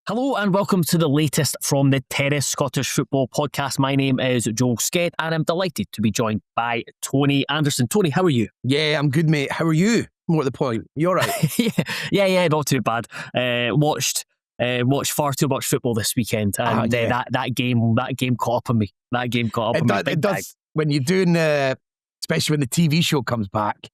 Hello and welcome to the latest from the Terrace Scottish Football Podcast. My name is Joel Sked and I'm delighted to be joined by Tony Anderson. Tony, how are you? Yeah, I'm good, mate. How are you? More at the point. You all right? yeah, not too bad. Watched far too much football this weekend, and that game caught up on me. That game caught up on me. It does. When you're doing, especially when the TV show comes back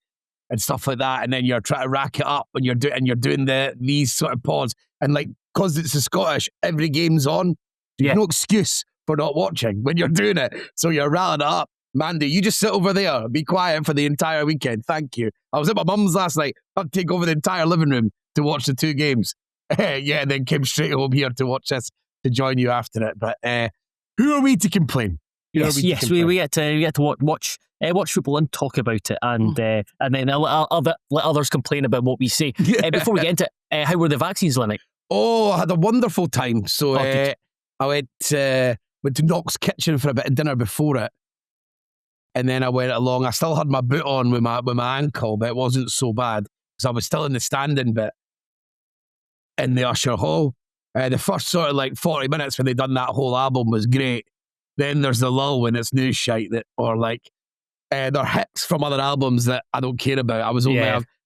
and stuff like that, and then you're trying to rack it up, and you're doing these sort of pods, and like because it's the Scottish, every game's on. There's no excuse for not watching when you're doing it. So you're rallying it up. Mandy, you just sit over there, be quiet for the entire weekend. Thank you. I was at my mum's last night. I'd take over the entire living room to watch the two games. And then came straight home here to watch this, to join you after it. But who are we to complain? We get to watch football and talk about it, and then let others complain about what we say. Before we get into it, how were the vaccines, Lennox? Oh, I had a wonderful time. So I went to Knock's Kitchen for a bit of dinner before it. And then I went along. I still had my boot on with my ankle, but it wasn't so bad because I was still in the standing bit in the Usher Hall. The first sort of like 40 minutes when they done that whole album was great. Then there's the lull when it's new shite or like they're hits from other albums that I don't care about. It's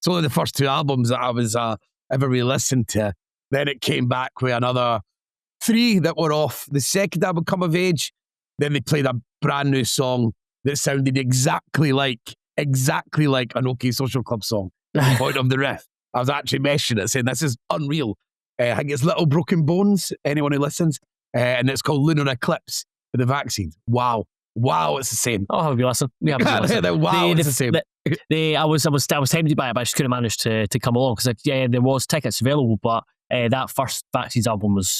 only the first two albums that I was ever really listened to. Then it came back with another 3 that were off the second album, Come of Age. Then they played a brand new song that sounded exactly like an OK Social Club song. The point of the riff. I was actually meshing it, saying this is unreal. I think it's Little Broken Bones, anyone who listens. And it's called Lunar Eclipse for the vaccines. Wow, it's the same. Oh, have you listened? We haven't listened. It's the same. I was tempted to buy it, but I just couldn't manage to come along because there was tickets available, but that first Vaccines album was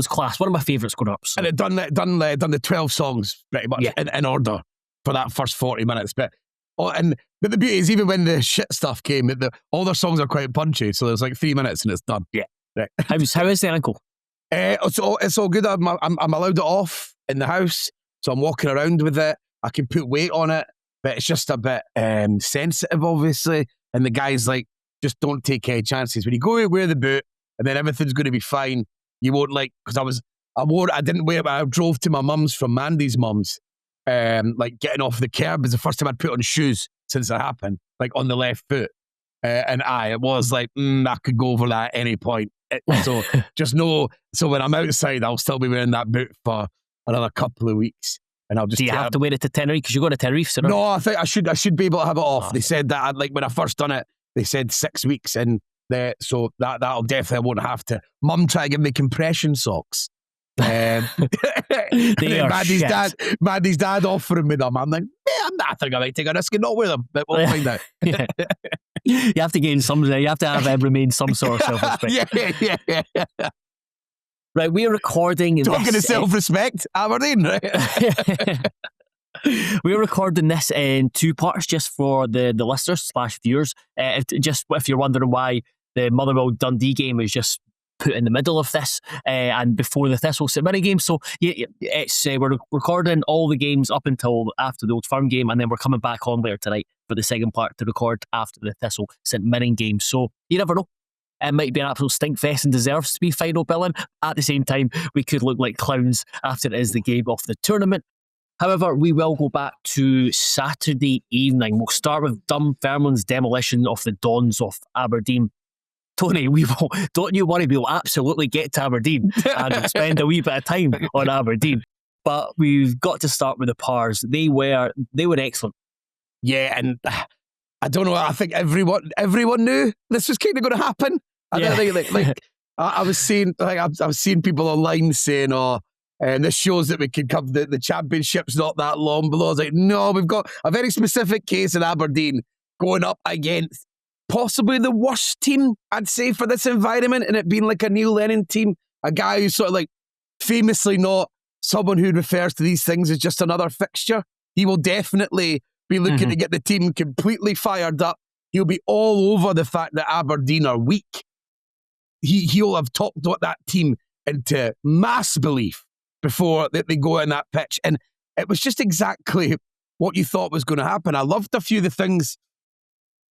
class. One of my favourites growing up. So. And it done the 12 songs pretty much in order for that first 40 minutes. But the beauty is even when the shit stuff came, all their songs are quite punchy. So there's like 3 minutes and it's done. Yeah. Right. How is the ankle? It's all good. I'm allowed it off in the house, so I'm walking around with it. I can put weight on it, but it's just a bit sensitive, obviously. And the guy's like, just don't take any chances. When you go wear the boot, and then everything's going to be fine. You won't because I didn't wear it, but I drove to my mum's from Mandy's mum's. Like getting off the curb is the first time I'd put on shoes since it happened, like on the left foot. It was like, I could go over that at any point. So just know, so when I'm outside, I'll still be wearing that boot for another couple of weeks. And I'll just. Do you have to wear it to Tenerife? Because you go to Tenerife, so no, I think I should be able to have it off. They said that, like when I first done it, they said 6 weeks, and so that'll definitely, I won't have to. Mum tried to give me compression socks. Maddie's dad offering me them. I'm like, I think I might take a risk and not wear them, but we'll find out. You have to gain some. You have to remain some sort of self-respect. Yeah. Right, we're recording. Talking of self-respect, Aberdeen. Right? We're recording this in 2 parts, just for the listeners / viewers. If you're wondering why the Motherwell Dundee game is just put in the middle of this and before the Thistle St Mirren game. So we're recording all the games up until after the Old Firm game, and then we're coming back on later tonight for the second part to record after the Thistle St Mirren game. So you never know. It might be an absolute stink fest and deserves to be final billing. At the same time, we could look like clowns after it is the game of the tournament. However, we will go back to Saturday evening. We'll start with Dunfermline's demolition of the Dons of Aberdeen. Tony, don't you worry, we'll absolutely get to Aberdeen and spend a wee bit of time on Aberdeen. But we've got to start with the Pars. They were excellent. Yeah, and I don't know, I think everyone knew this was kind of going to happen. I don't think I was seeing people online saying, and this shows that we can come, the championship's not that long below. I was like, no, we've got a very specific case in Aberdeen going up against possibly the worst team, I'd say, for this environment, and it being like a Neil Lennon team, a guy who's sort of like famously not someone who refers to these things as just another fixture. He will definitely be looking to get the team completely fired up. He'll be all over the fact that Aberdeen are weak. He'll have talked that team into mass belief before they go on that pitch. And it was just exactly what you thought was going to happen. I loved a few of the things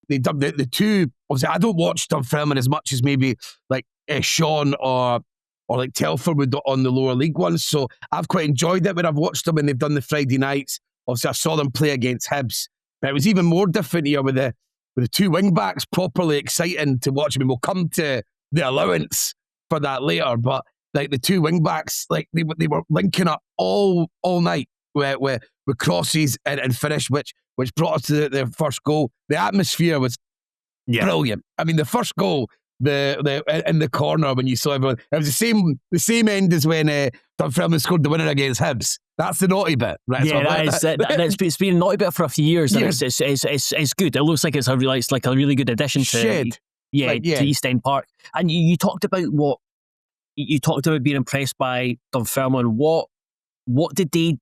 they done. The two, obviously, I don't watch Dunfermline as much as maybe like Sean or or like Telford would on the lower league ones. So I've quite enjoyed it when I've watched them when they've done the Friday nights. Obviously, I saw them play against Hibs, but it was even more different here with the two wing backs. Properly exciting to watch. I mean, we'll come to the allowance for that later, but like the two wing backs, like they were linking up all night with crosses and finish, which brought us to their first goal. The atmosphere was brilliant. I mean, the first goal, the in the corner when you saw everyone, it was the same end as when Dunfermline scored the winner against Hibs. That's the naughty bit, right? Yeah, so it's been a naughty bit for a few years, and it's good. It looks like it's a really good addition to to East End Park. And you talked about being impressed by Dunfermline. What did they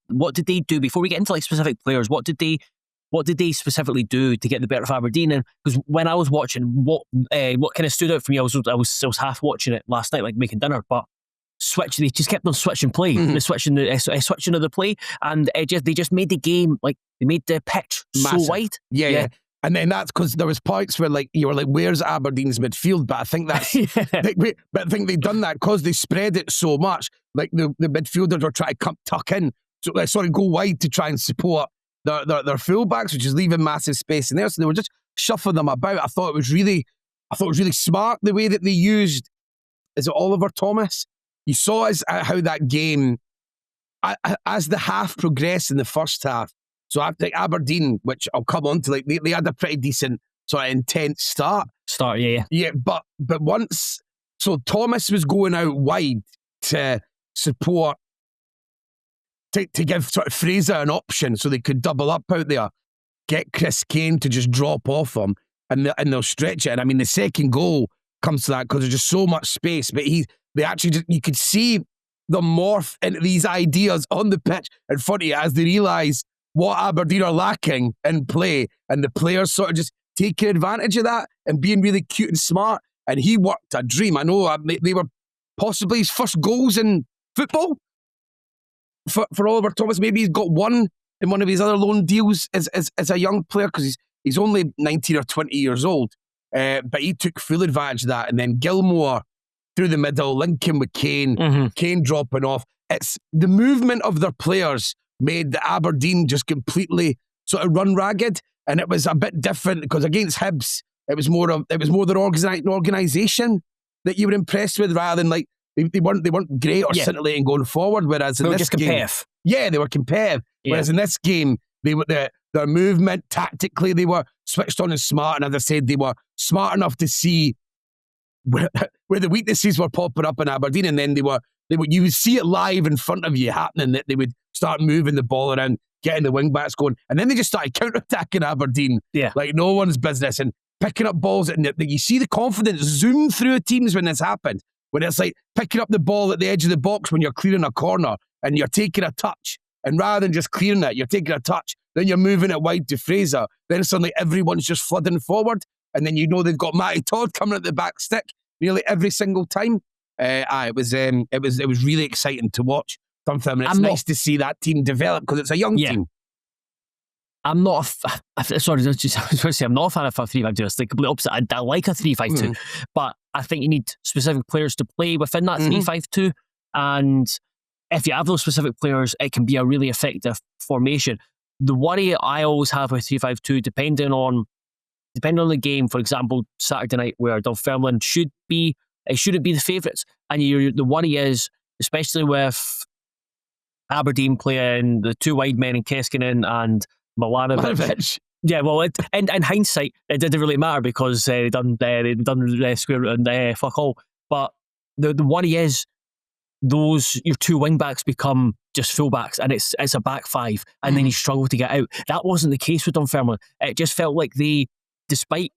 do before we get into like specific players? What did they specifically do to get the better of Aberdeen? And because when I was watching, what kind of stood out for me, I was half watching it last night, like making dinner, but they just kept on switching play, switching of the play, and they just made the game, like they made the pitch massive. So wide. Yeah. And then that's because there was points where like you were like, where's Aberdeen's midfield? But I think that's but I think they've done that because they spread it so much. Like the midfielders were trying to tuck in, go wide to try and support their fullbacks, which is leaving massive space in there. So they were just shuffling them about. I thought it was really smart the way that they used. Is it Oliver Thomas? You saw how that game, as the half progressed in the first half. So after Aberdeen, which I'll come on to, like they had a pretty decent sort of intense start. Yeah, but once, so Thomas was going out wide to support, to give sort of Fraser an option so they could double up out there, get Chris Kane to just drop off them, and they'll stretch it. And I mean, the second goal comes to that because there's just so much space. But they actually you could see them morph into these ideas on the pitch in front of you as they realise what Aberdeen are lacking in play, and the players sort of just taking advantage of that and being really cute and smart. And he worked a dream. I know they were possibly his first goals in football for Oliver Thomas. Maybe he's got one in one of his other loan deals as a young player, because he's only 19 or 20 years old. But he took full advantage of that. And then Gilmore through the middle, linking with Kane, Kane dropping off. It's the movement of their players made the Aberdeen just completely sort of run ragged, and it was a bit different because against Hibs, it was more their organisation that you were impressed with, rather than like they weren't great or scintillating going forward. Whereas in this game, they were competitive. Whereas in this game, their movement tactically, they were switched on and smart. And as I said, they were smart enough to see where the weaknesses were popping up in Aberdeen, and then you would see it live in front of you happening, that they would start moving the ball around, getting the wing backs going, and then they just started counter-attacking Aberdeen like no one's business, and picking up balls. And you see the confidence zoom through teams when this happened, when it's like picking up the ball at the edge of the box when you're clearing a corner and you're taking a touch, and rather than just clearing it, you're taking a touch, then you're moving it wide to Fraser, then suddenly everyone's just flooding forward, and then you know they've got Matty Todd coming at the back stick nearly every single time. It was really exciting to watch Dunfermline. It's nice to see that team develop because it's a young team. I'm not sorry, I was going to say I'm not a fan of a 3-5-2. It's the complete opposite. I like a 3-5-2, but I think you need specific players to play within that 3-5-2, and if you have those specific players, it can be a really effective formation. The worry I always have with 3-5-2, depending on the game, for example, Saturday night, where Dunfermline shouldn't be the favourites, and the worry is, especially with Aberdeen playing the two wide men in Keskinen and Milanovic. Yeah, well, in hindsight, it didn't really matter because they'd done square root and fuck all. But the worry is your two wing backs become just fullbacks, and it's a back five, and then you struggle to get out. That wasn't the case with Dunfermline. It just felt like they, despite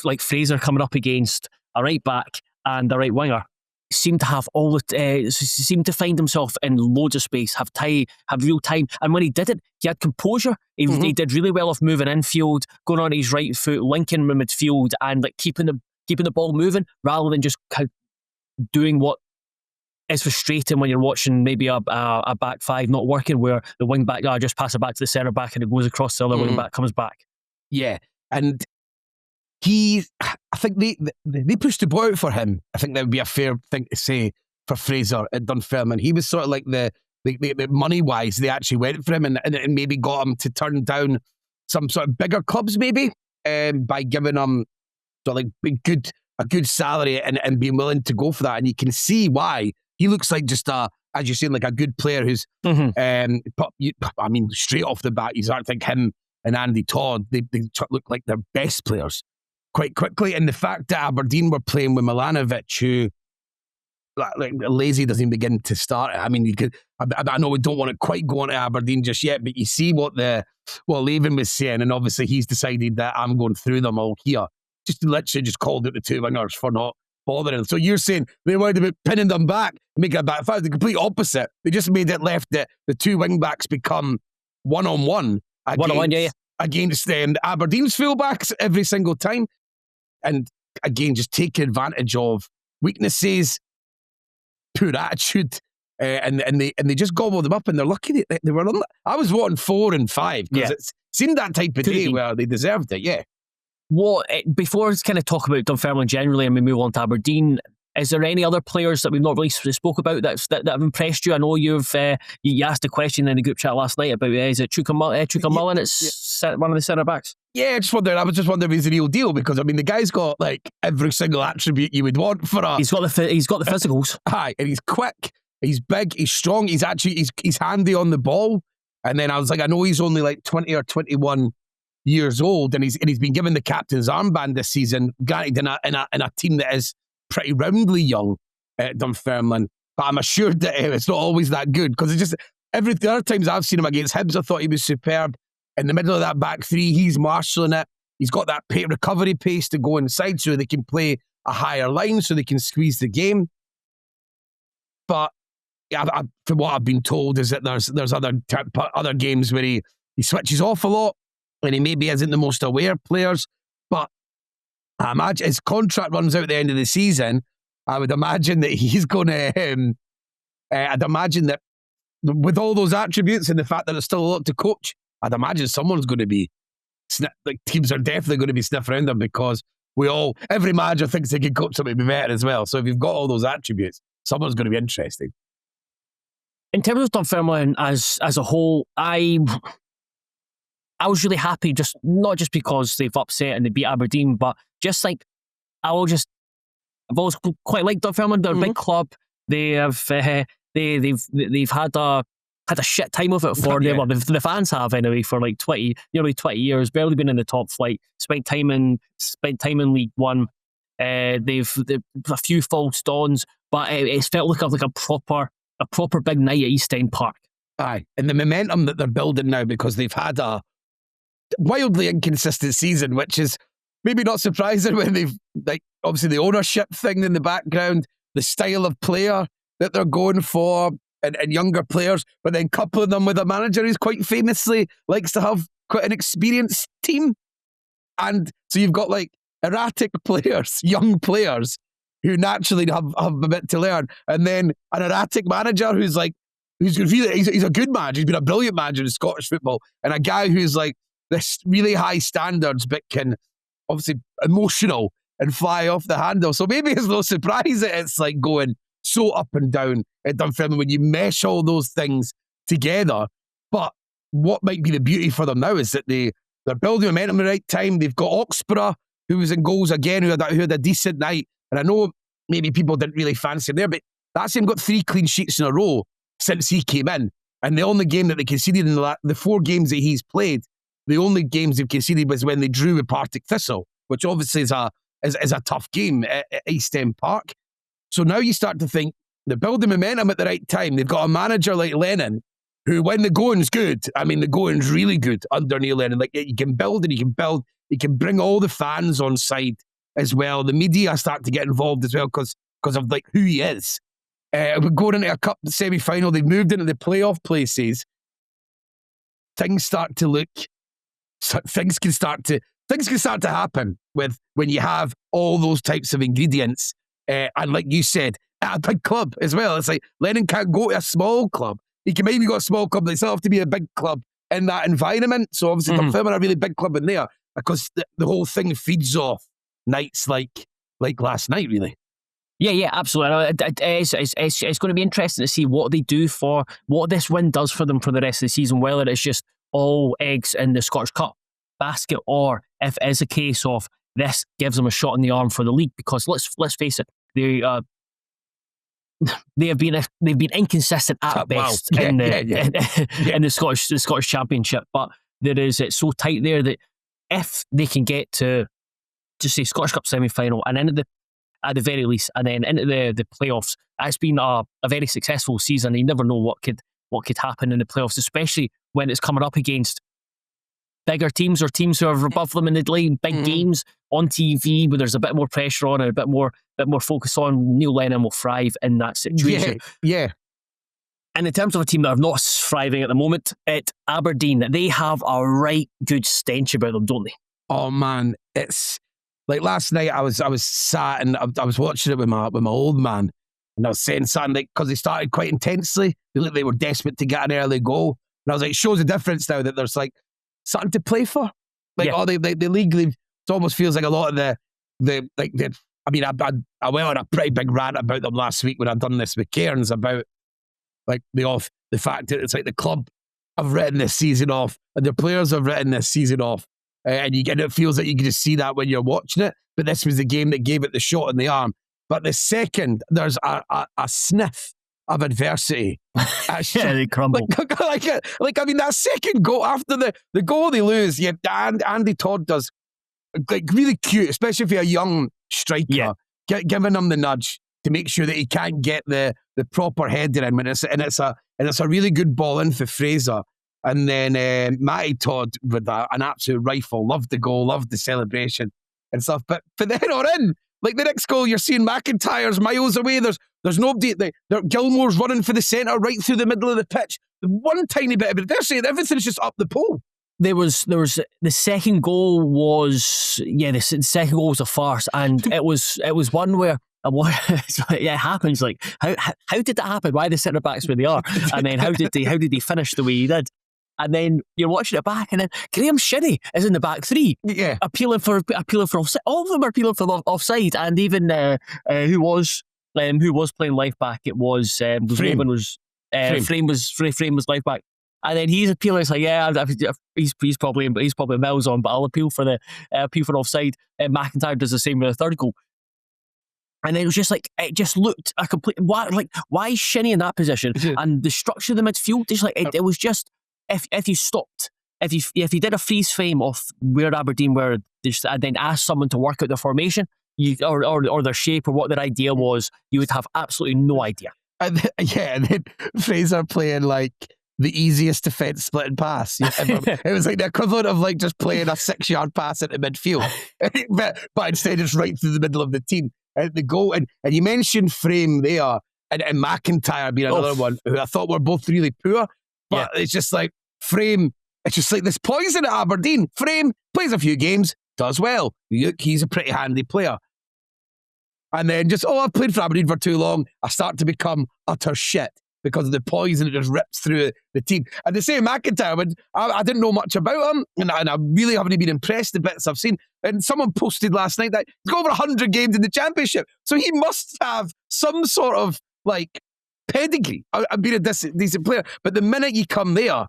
like Fraser coming up against a right back and a right winger, seemed to have seemed to find himself in loads of space, have real time, and when he did it, he had composure. He did really well off moving infield, going on his right foot, linking with midfield, and like keeping the ball moving, rather than just doing what is frustrating when you're watching maybe a back five not working, where the wing back just pass it back to the centre back and it goes across the other wing back, comes back. Yeah, and I think they pushed the ball out for him. I think that would be a fair thing to say for Fraser at Dunfermline. He was sort of like the money-wise, they actually went for him and maybe got him to turn down some sort of bigger clubs maybe by giving him sort of like a good salary and being willing to go for that. And you can see why. He looks like just as you're saying, like a good player who's, I mean, straight off the bat, you start to think him and Andy Todd, they look like their best players quite quickly. And the fact that Aberdeen were playing with Milanovic, who like lazy doesn't even begin to start. I mean, you could. I know we don't want to quite go on to Aberdeen just yet, but you see what Laven was saying, and obviously he's decided that I'm going through them all here. Just literally just called out the two wingers for not bothering. So you're saying they worried about pinning them back, making it back. In fact, the complete opposite. They just made it left that the two wing backs become one-on-one against Aberdeen's fullbacks every single time, and again just taking advantage of weaknesses, poor attitude, and they just gobbled them up, and they're lucky they were on. I was wanting 4 and 5 because it seemed that type of day where they deserved it. Yeah. Before kind of talk about Dunfermline generally and we move on to Aberdeen, is there any other players that we've not really spoke about that have impressed you? I know you asked a question in the group chat last night about is it Mullen? It's one of the centre backs. Yeah, I was just wondering if he's the real deal, because I mean the guy's got like every single attribute you would want for a. He's got the physicals. Aye, and he's quick, he's big, he's strong, he's handy on the ball. And then I was like, I know he's only like 20 or 21 years old, and he's been given the captain's armband this season, granted in a team that is pretty roundly young at Dunfermline, but I'm assured that it's not always that good, because it's just the other times I've seen him against Hibs, I thought he was superb. In the middle of that back three, he's marshalling it. He's got that recovery pace to go inside so they can play a higher line, so they can squeeze the game. But from what I've been told is that there's other games where he switches off a lot, and he maybe isn't the most aware players. But I imagine his contract runs out at the end of the season. I would imagine that he's going to. I'd imagine that with all those attributes and the fact that there's still a lot to coach, I'd imagine someone's going to be teams are definitely going to be sniffing around them, because every manager thinks they can coach somebody to be better as well. So if you've got all those attributes, someone's going to be interesting. In terms of Dunfermline as a whole, I was really happy, not just because they've upset and they beat Aberdeen, but just like I've always quite liked Dunfermline. They're a big club. They have they've had a shit time of it for them. Well, the fans have anyway for like nearly 20 years. Barely been in the top flight. Spent time in League One. They've a few false dawns, but it's felt like a proper big night at East End Park. Aye, and the momentum that they're building now, because they've had a wildly inconsistent season, which is maybe not surprising when they've, like, obviously the ownership thing in the background, the style of player that they're going for, and younger players, but then coupling them with a manager who's quite famously likes to have quite an experienced team. And so you've got like erratic players, young players, who naturally have a bit to learn, and then an erratic manager who's a good manager. He's been a brilliant manager in Scottish football, and a guy who's like this really high standards, but can obviously emotional and fly off the handle. So maybe it's no surprise that it's like going so up and down at Dunfermline when you mesh all those things together. But what might be the beauty for them now is that they're building momentum at the right time. They've got Oxborough, who was in goals again, who had a decent night. And I know maybe people didn't really fancy him there, but that's him got 3 clean sheets in a row since he came in. And the only game that they conceded in the 4 games that he's played, the only games they've conceded was when they drew with Partick Thistle, which obviously is a tough game at East End Park. So now you start to think they're building momentum at the right time. They've got a manager like Lennon, who, when the going's good, I mean, the going's really good under Neil Lennon. Like, you can build and you can build. You can bring all the fans on side as well. The media start to get involved as well because of like who he is. We're going into a cup semi-final. They've moved into the playoff places. Things start to look. Things can start to happen when you have all those types of ingredients. And like you said, at a big club as well. It's like Lennon can't go to a small club. He can maybe go to a small club, but they still have to be a big club in that environment. So obviously Dunfermline are a really big club in there, because the whole thing feeds off nights like last night, really. Yeah, absolutely. It's going to be interesting to see what they do for what this win does for them for the rest of the season, whether it's just all eggs in the Scottish Cup basket, or if it is a case of this gives them a shot in the arm for the league. Because let's face it, they've been inconsistent at best in the Scottish Championship, but it's so tight there that if they can get to just say Scottish Cup semi-final and then at the very least, and then into the playoffs, it's been a very successful season. You never know what could happen in the playoffs, especially when it's coming up against bigger teams or teams who are above them in the league, big games on TV where there's a bit more pressure on and a bit more focus on. Neil Lennon will thrive in that situation. Yeah. And in terms of a team that are not thriving at the moment, at Aberdeen, they have a right good stench about them, don't they? Oh man, it's like last night I was sat and I was watching it with my old man, and I was saying something like, because they started quite intensely, they looked like they were desperate to get an early goal, and I was like, it shows a difference now that there's like something to play for. Like the league, it almost feels like a lot of I mean, I went on a pretty big rant about them last week when I'd done this with Cairns about like the fact that it's like the club have written this season off and the players have written this season off, and it feels like you can just see that when you're watching it. But this was the game that gave it the shot in the arm. But the second there's a sniff of adversity, they crumble. Like I mean, that second goal after the goal they lose, Andy Todd does like really cute, especially if you're a young striker, giving him the nudge to make sure that he can't get the proper header in when it's a really good ball in for Fraser. And then Matty Todd with an absolute rifle, loved the goal, loved the celebration and stuff. But then on in, like the next goal, you're seeing McIntyre's miles away. There's nobody. Gilmore's running for the centre right through the middle of the pitch. One tiny bit of it. They're saying everything's just up the pole. There was the second goal was the second goal was a farce, and it was one where it happens. Like how did that happen? Why the centre backs where they are, and then how did they finish the way he did? And then you're watching it back, and then Graham Shinnie is in the back three, appealing for offside. All of them are appealing for offside, and even who was playing left back? It was Frame was left back, and then he's appealing. It's like he's probably miles on, but I'll appeal for offside. McIntyre does the same with the third goal. And then it was just like, it just looked a complete, why is Shinnie in that position? And the structure of the midfield, just like, it was just, if you stopped, if you did a freeze frame of where Aberdeen were, and then asked someone to work out their formation, or their shape, or what their idea was, you would have absolutely no idea. And then Fraser playing like the easiest defence splitting pass. It was like the equivalent of like just playing a 6-yard pass into midfield, but instead it's right through the middle of the team. The goal, and you mentioned Frame there, and McIntyre being another one who I thought were both really poor, but it's just like Frame, it's just like this poison at Aberdeen. Frame plays a few games, does well. He's a pretty handy player. And then just, I've played for Aberdeen for too long, I start to become utter shit because of the poison that just rips through the team. And the same McIntyre, I didn't know much about him, and I really haven't been impressed the bits I've seen. And someone posted last night that he's got over 100 games in the Championship, so he must have some sort of like pedigree of being a decent player. But the minute you come there,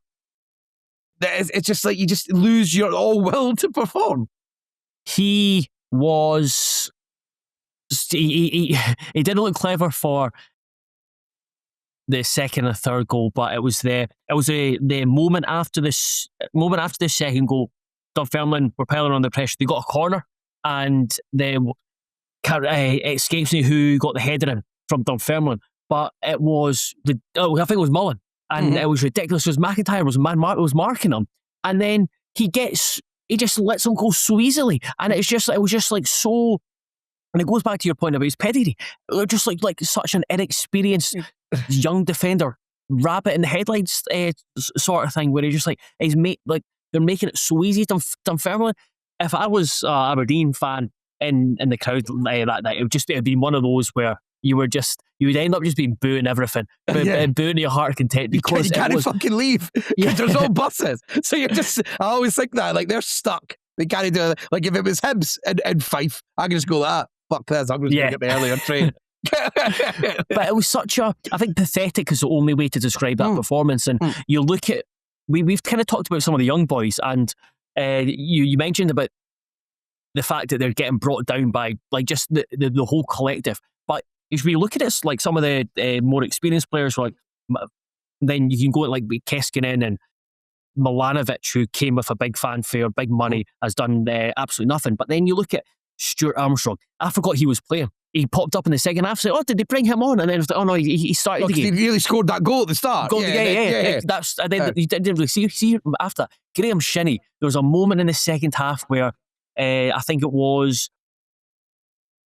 it's just like you just lose your all will to perform. He didn't look clever for the second and third goal, but it was the moment after this second goal. Dunfermline were piling on the pressure. They got a corner, and it escapes me who got the header in from Dunfermline, but it was I think it was Mullen, and it was ridiculous because McIntyre was marking him, and then he just lets him go so easily, and it was just like so. And it goes back to your point about his pedigree. Just like such an inexperienced young defender, rabbit in the headlights sort of thing, where they're making it so easy. Dunfermline. If I was an Aberdeen fan in the crowd that night, it would be one of those where you would end up just being booing everything, booing your heart content because you can't fucking leave because there's no buses. So I always think that like they're stuck. They can't do it. Like if it was Hibs and Fife, I could just go fuck this, I'm just going to get the earlier train. But it was such a, I think pathetic is the only way to describe that performance. And you look at, we've kind of talked about some of the young boys, and you mentioned about the fact that they're getting brought down by like just the whole collective. But if we look at it, like some of the more experienced players, like then you can go at like Keskinen and Milanovic, who came with a big fanfare, big money, has done absolutely nothing. But then you look at Stuart Armstrong. I forgot he was playing. He popped up in the second half. Said, "Oh, did they bring him on?" And then it was like, "Oh no, he started the game." He really scored that goal at the start. That's and then you didn't really see after Graham Shinney. There was a moment in the second half where I think it was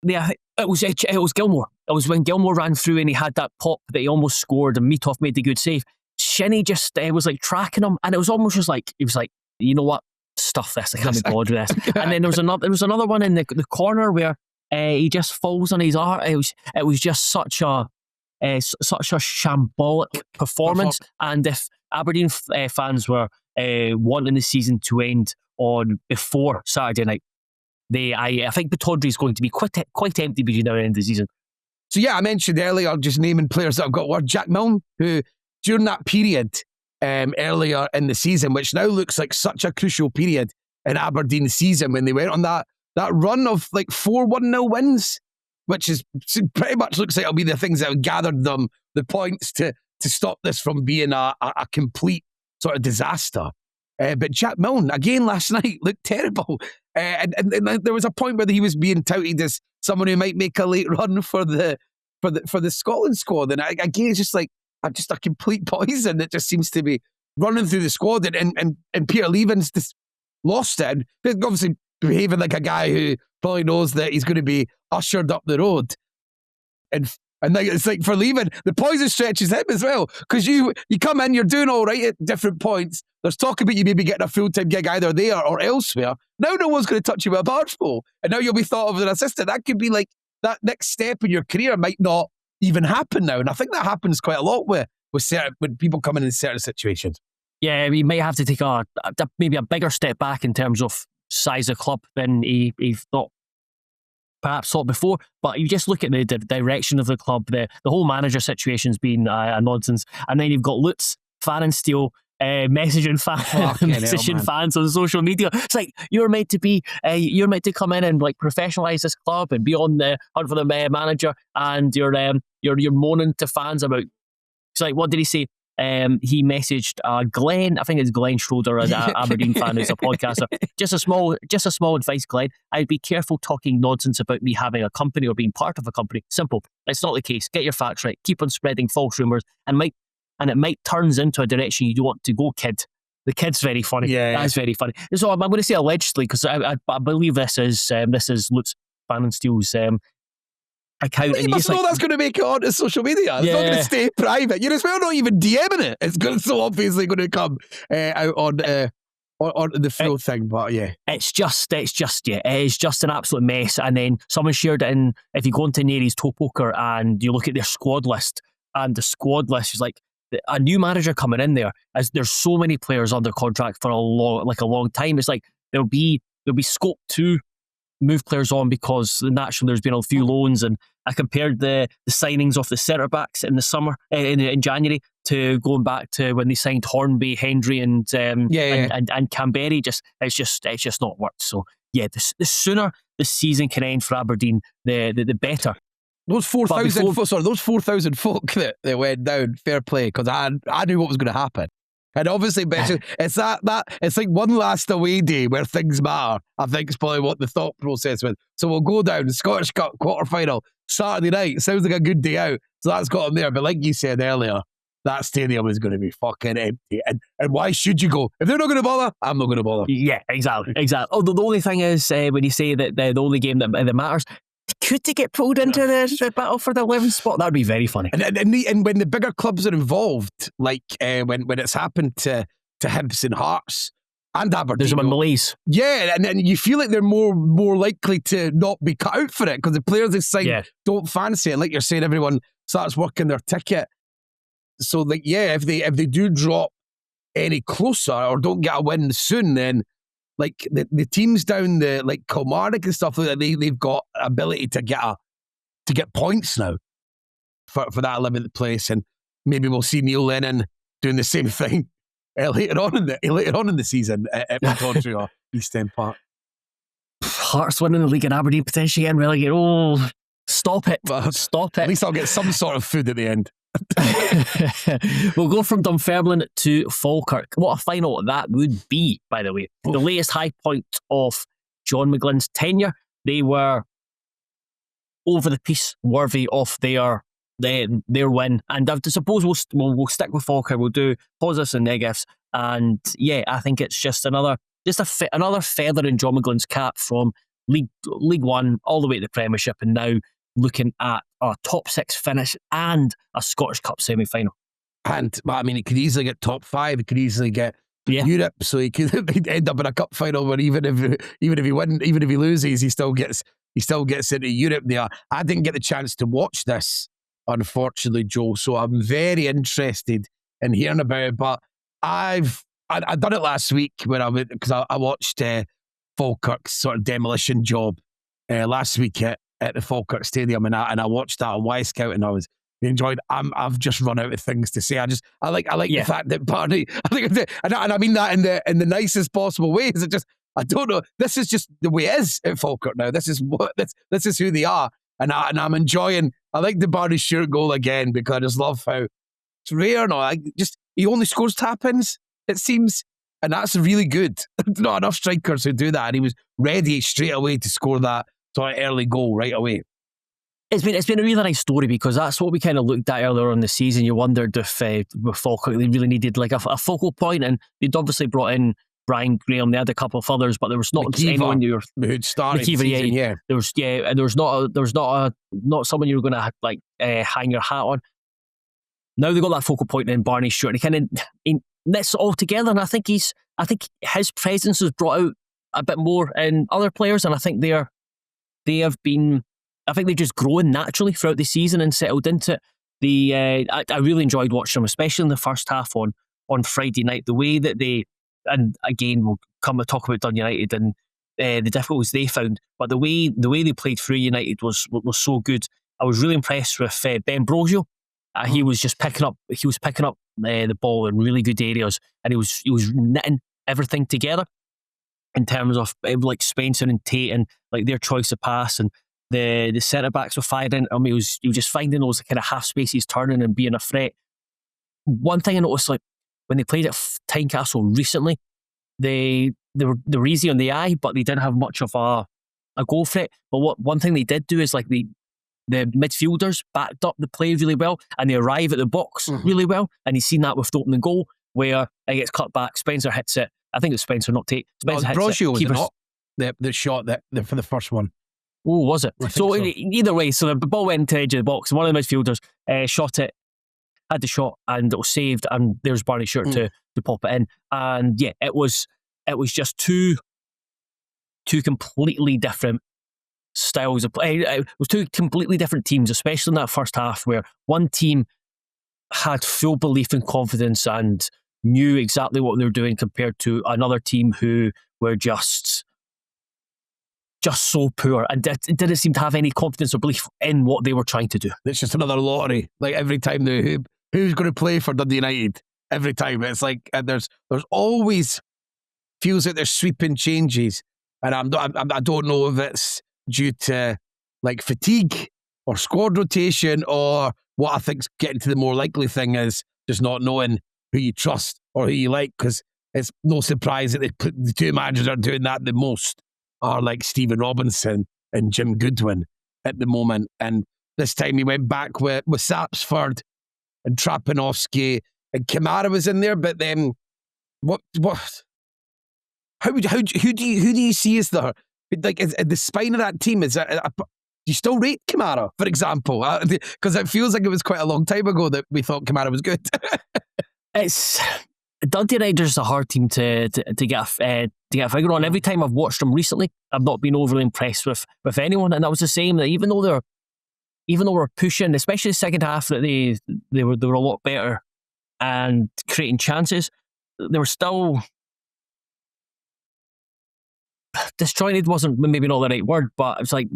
Gilmore. It was when Gilmore ran through and he had that pop that he almost scored, and Meathoff made the good save. Shinney just was like tracking him, and it was almost just like he was like, "You know what? Stuff this. I can't be bothered with this." And then there was another one in the corner where he just falls on his arm. It was just such a shambolic performance. And if Aberdeen fans were wanting the season to end on before Saturday night, I think Pittodrie is going to be quite empty between now and the end of the season. So yeah, I mentioned earlier just naming players that I've got. Word Jack Milne, who during that period earlier in the season, which now looks like such a crucial period in Aberdeen's season, when they went on that run of like 4 1-0 wins, which is pretty much looks like it'll be the things that have gathered them the points to stop this from being a complete sort of disaster. But Jack Milne, again last night, looked terrible. And there was a point where he was being touted as someone who might make a late run for the Scotland squad. And again, it's just like a complete poison that just seems to be running through the squad. And Peter Leven's just lost it. And obviously behaving like a guy who probably knows that he's going to be ushered up the road. And it's like for Leven, the poison stretches him as well. Because you come in, you're doing all right at different points. There's talk about you maybe getting a full-time gig either there or elsewhere. Now no one's going to touch you with a barge pole. And now you'll be thought of as an assistant. That could be like, that next step in your career might not even happen now. And I think that happens quite a lot with when people come in certain situations. Yeah, he may have to take maybe a bigger step back in terms of size of club than he perhaps thought before. But you just look at the direction of the club, the whole manager situation's been a nonsense. And then you've got Lutz, Fan and Steel, messaging fans on social media. It's like you're meant to come in and like professionalise this club and be on the hunt for the manager, and you're moaning to fans about. It's like, what did he say? He messaged Glenn. I think it's Glenn Schroeder, an Aberdeen fan who's a podcaster. Just a small advice, Glenn. I'd be careful talking nonsense about me having a company or being part of a company. Simple. It's not the case. Get your facts right. Keep on spreading false rumours, and it might turns into a direction you don't want to go, kid. The kid's very funny. Yeah. That's very funny. So I'm going to say allegedly, because I believe this is Lutz Fan and Steel's account. Well, you must know that's going to make it onto social media. It's not going to stay private. You're as well not even DMing it. It's so obviously going to come out on the full thing. But yeah, it is just an absolute mess. And then someone shared it in. If you go into Nary's Toe Poker and you look at their squad list, and the squad list is like a new manager coming in there, as there's so many players under contract for a long time. It's like there'll be scope to move players on, because naturally there's been a few loans, and I compared the signings of the centre backs in the summer in January to going back to when they signed Hornby, Hendry, and Canberry. It's just not worked. So yeah, the sooner the season can end for Aberdeen, the better. Those 4,000 folk that went down, fair play, because I knew what was going to happen. And obviously, it's it's like one last away day where things matter. I think it's probably what the thought process was. So we'll go down the Scottish Cup quarter-final Saturday night. Sounds like a good day out. So that's got them there. But like you said earlier, that stadium is going to be fucking empty. And why should you go? If they're not going to bother, I'm not going to bother. Yeah, exactly. Although the only thing is, when you say that the only game that matters, could they get pulled into the battle for the 11th spot? That would be very funny. And when the bigger clubs are involved, like when it's happened to Hibs and Hearts and Aberdeen, there's a malaise. Yeah, and then you feel like they're more likely to not be cut out for it, because the players they sign don't fancy it. And like you're saying, everyone starts working their ticket. So like, yeah, if they do drop any closer or don't get a win soon, then like the teams down the like Kilmarnock and stuff like that, they've got ability to get to get points now for that 11th place, and maybe we'll see Neil Lennon doing the same thing later on in the season at Montreal or East End Park. Hearts winning the league in Aberdeen, potentially getting relegated. Oh, stop it. Stop it. At least I'll get some sort of food at the end. We'll go from Dunfermline to Falkirk. What a final that would be, by the way. The latest high point of John McGlynn's tenure. They were over the piece, worthy of their win. And I suppose we'll stick with Falkirk. We'll do positives and negatives. And yeah, I think it's just another feather in John McGlynn's cap from League One all the way to the Premiership, and now looking at a top 6 finish and a Scottish Cup semi-final. And I mean, it could easily get top 5. It could easily get Europe. So he could end up in a cup final where even if he loses, he still gets into Europe. There, I didn't get the chance to watch this, unfortunately, Joe. So I'm very interested in hearing about it. But I've done it last week because I watched Falkirk's sort of demolition job last week at the Falkirk Stadium, and I watched that on Y-Scout, and I was enjoyed. I've just run out of things to say. I like the fact that Barney. And I mean that in the nicest possible way. Is it just? I don't know. This is just the way it is at Falkirk now. This is who they are, and I'm enjoying. I like the Barney Stewart goal again because I just love how it's rare. No, he only scores tap-ins, it seems, and that's really good. Not enough strikers who do that, and he was ready straight away to score that sort of early goal right away. It's been a really nice story because that's what we kind of looked at earlier on the season. You wondered if with Falkirk they really needed like a focal point, and they'd obviously brought in Brian Graham. They had a couple of others, but there was not anyone who'd started season, yeah. There was not someone you were going to hang your hat on. Now they got that focal point in Barney Stewart. He kind of knits it all together, and I think his presence has brought out a bit more in other players, and I think they've just grown naturally throughout the season and settled into it. I really enjoyed watching them, especially in the first half on Friday night. The way that and again we'll come and talk about Dundee United and the difficulties they found, but the way they played through United was so good. I was really impressed with Ben Brogio. He was just picking up the ball in really good areas, and he was knitting everything together in terms of like Spencer and Tate and like their choice of pass, and the centre backs were firing. I mean, he was just finding those kind of half spaces, turning and being a threat. One thing I noticed, like when they played at Tynecastle recently, they were easy on the eye, but they didn't have much of a goal threat. But one thing they did do is like the midfielders backed up the play really well, and they arrive at the box really well. And you've seen that with the opening goal where it gets cut back. Spencer hits it. I think it was Spencer, not Tate. Spencer hits Brogio, it. Was not the shot that for the first one. Oh, was it? So either way, so the ball went into the edge of the box, and one of the midfielders shot it, had the shot, and it was saved, and there's Barney Stewart to pop it in. And yeah, it was just two completely different styles of play. It was two completely different teams, especially in that first half, where one team had full belief and confidence and knew exactly what they were doing, compared to another team who were just so poor and didn't seem to have any confidence or belief in what they were trying to do. It's just another lottery. Like every time who's going to play for Dundee United? Every time it's like there's always feels like there's sweeping changes, and I don't know if it's due to like fatigue or squad rotation, or what I think's getting to the more likely thing is just not knowing who you trust or who you like, because it's no surprise that the two managers are doing that the most are like Stephen Robinson and Jim Goodwin at the moment. And this time he went back with Sapsford and Trapanovsky, and Kamara was in there, but then who do you see as the spine of that team? Is do you still rate Kamara, for example? Because it feels like it was quite a long time ago that we thought Kamara was good. It's Dundee United is a hard team to get a figure on. Every time I've watched them recently, I've not been overly impressed with anyone, and that was the same. That even though we're pushing, especially the second half, that they were a lot better and creating chances, they were still disjointed. Wasn't maybe not the right word, but it's like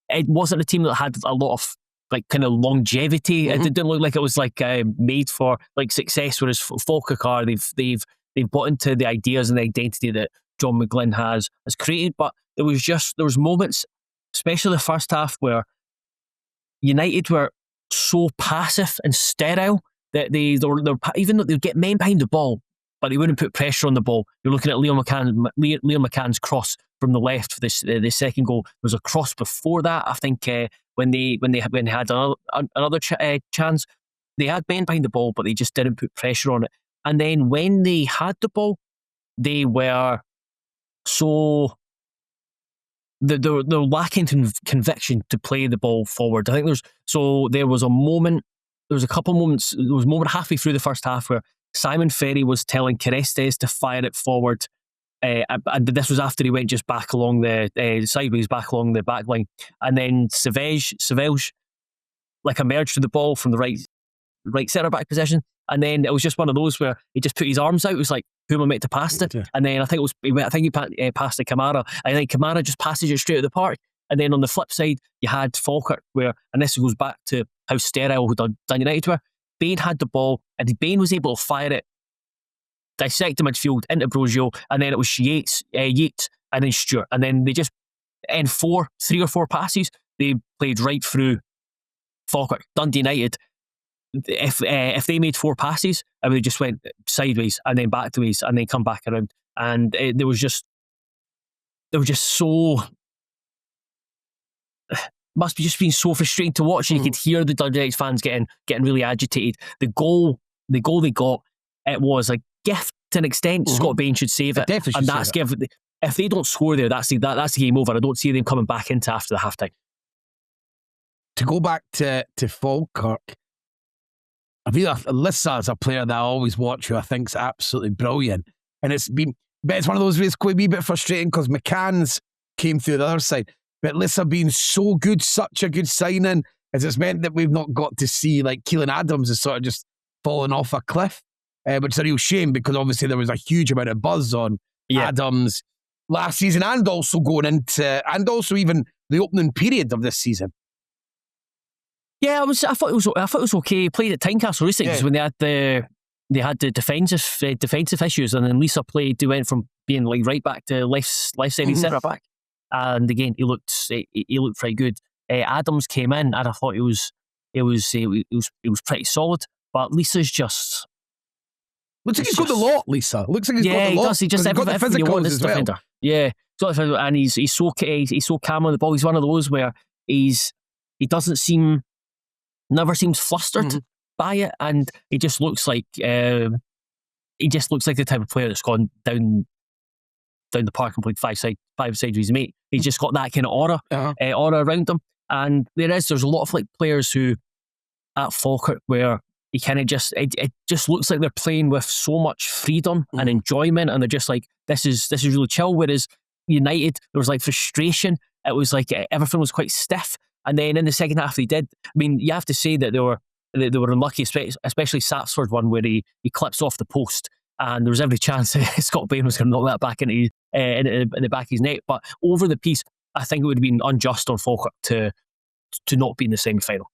it wasn't a team that had a lot of like kind of longevity. It didn't look like it was like made for like success. Whereas Falkirk are, they've bought into the ideas and the identity that John McGlynn has created. But there was moments, especially the first half, where United were so passive and sterile that they were even though they'd get men behind the ball, but they wouldn't put pressure on the ball. You're looking at Liam McCann's cross from the left for the second goal. There was a cross before that, I think, when they had another chance. They had men behind the ball, but they just didn't put pressure on it. And then when they had the ball, they were so... They're lacking conviction to play the ball forward. I think there was a moment, there was a couple moments, there was a moment halfway through the first half where Simon Ferry was telling Carestes to fire it forward. And this was after he went just back along sideways back along the back line. And then Savage like emerged to the ball from the right centre back position. And then it was just one of those where he just put his arms out. It was like, who am I meant to pass it? Yeah. And then I think he passed to Kamara. And then Kamara just passes it straight at the park. And then on the flip side, you had Falkirk where, and this goes back to how sterile Dundee United were. Bain had the ball, and Bain was able to fire it, dissect the midfield into Broggio, and then it was Yates, and then Stewart. And then they just, in 3 or 4 passes, they played right through Falkirk. Dundee United, if they made 4 passes, I mean, they just went sideways and then back to ways and then come back around. And they were just so... must be just been so frustrating to watch, and you could hear the Dundee United fans getting really agitated. The goal they got, it was a gift to an extent. Scott Bain should save it, and that's if they don't score there, that's the game over. I don't see them coming back into after the half time. To go back to Falkirk, I mean, Lissa is a player that I always watch who I think is absolutely brilliant, and it's one of those where it's quite a wee bit frustrating because McCann's came through the other side. But Lissa being so good, such a good signing, as it's meant that we've not got to see like Keelan Adams is sort of just falling off a cliff, which is a real shame because obviously there was a huge amount of buzz on Adams last season and also going into, and also even the opening period of this season. Yeah, I thought it was okay. He played at Tynecastle recently because when they had the defensive issues, and then Lissa played. They went from being like right back to left-sided centre back. And again, he looked very good. Adams came in, and I thought it was pretty solid. But Lisa's just looks like he's got the lot. Lisa looks like he's got the lot. He does. He just everything you want as a defender. Yeah, and he's so calm on the ball. He's one of those where he never seems flustered by it, and he just looks like the type of player that's gone down the park and played five sides with his mate. He's just got that kind of aura around him. And there's a lot of like players who at Falkirk where he kind of just it just looks like they're playing with so much freedom and enjoyment, and they're just like, this is really chill. Whereas United, there was like frustration. It was like everything was quite stiff. And then in the second half, they did. I mean, you have to say that they were unlucky, especially Sapsford one where he clips off the post. And there was every chance Scott Bain was going to knock that back into in the back of his net. But over the piece, I think it would have been unjust on Falkirk to not be in the semi-final.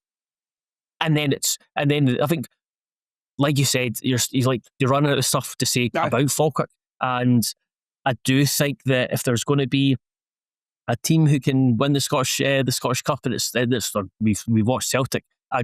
And then I think, like you said, you're running out of stuff to say about Falkirk. And I do think that if there's going to be a team who can win the Scottish Cup, and we've watched Celtic, I